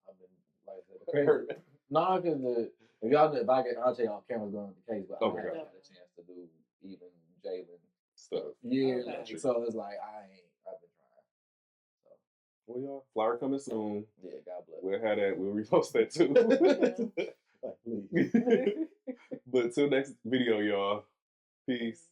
I've been like that. No, because I'll tell y'all cameras going with the case, but I haven't had a chance to do even Jalen stuff. Yeah, so it's like I've been trying. So well, y'all, flyer coming soon. Yeah, God bless. We'll have that. We'll repost that too. Like, please. But till next video, y'all. Peace.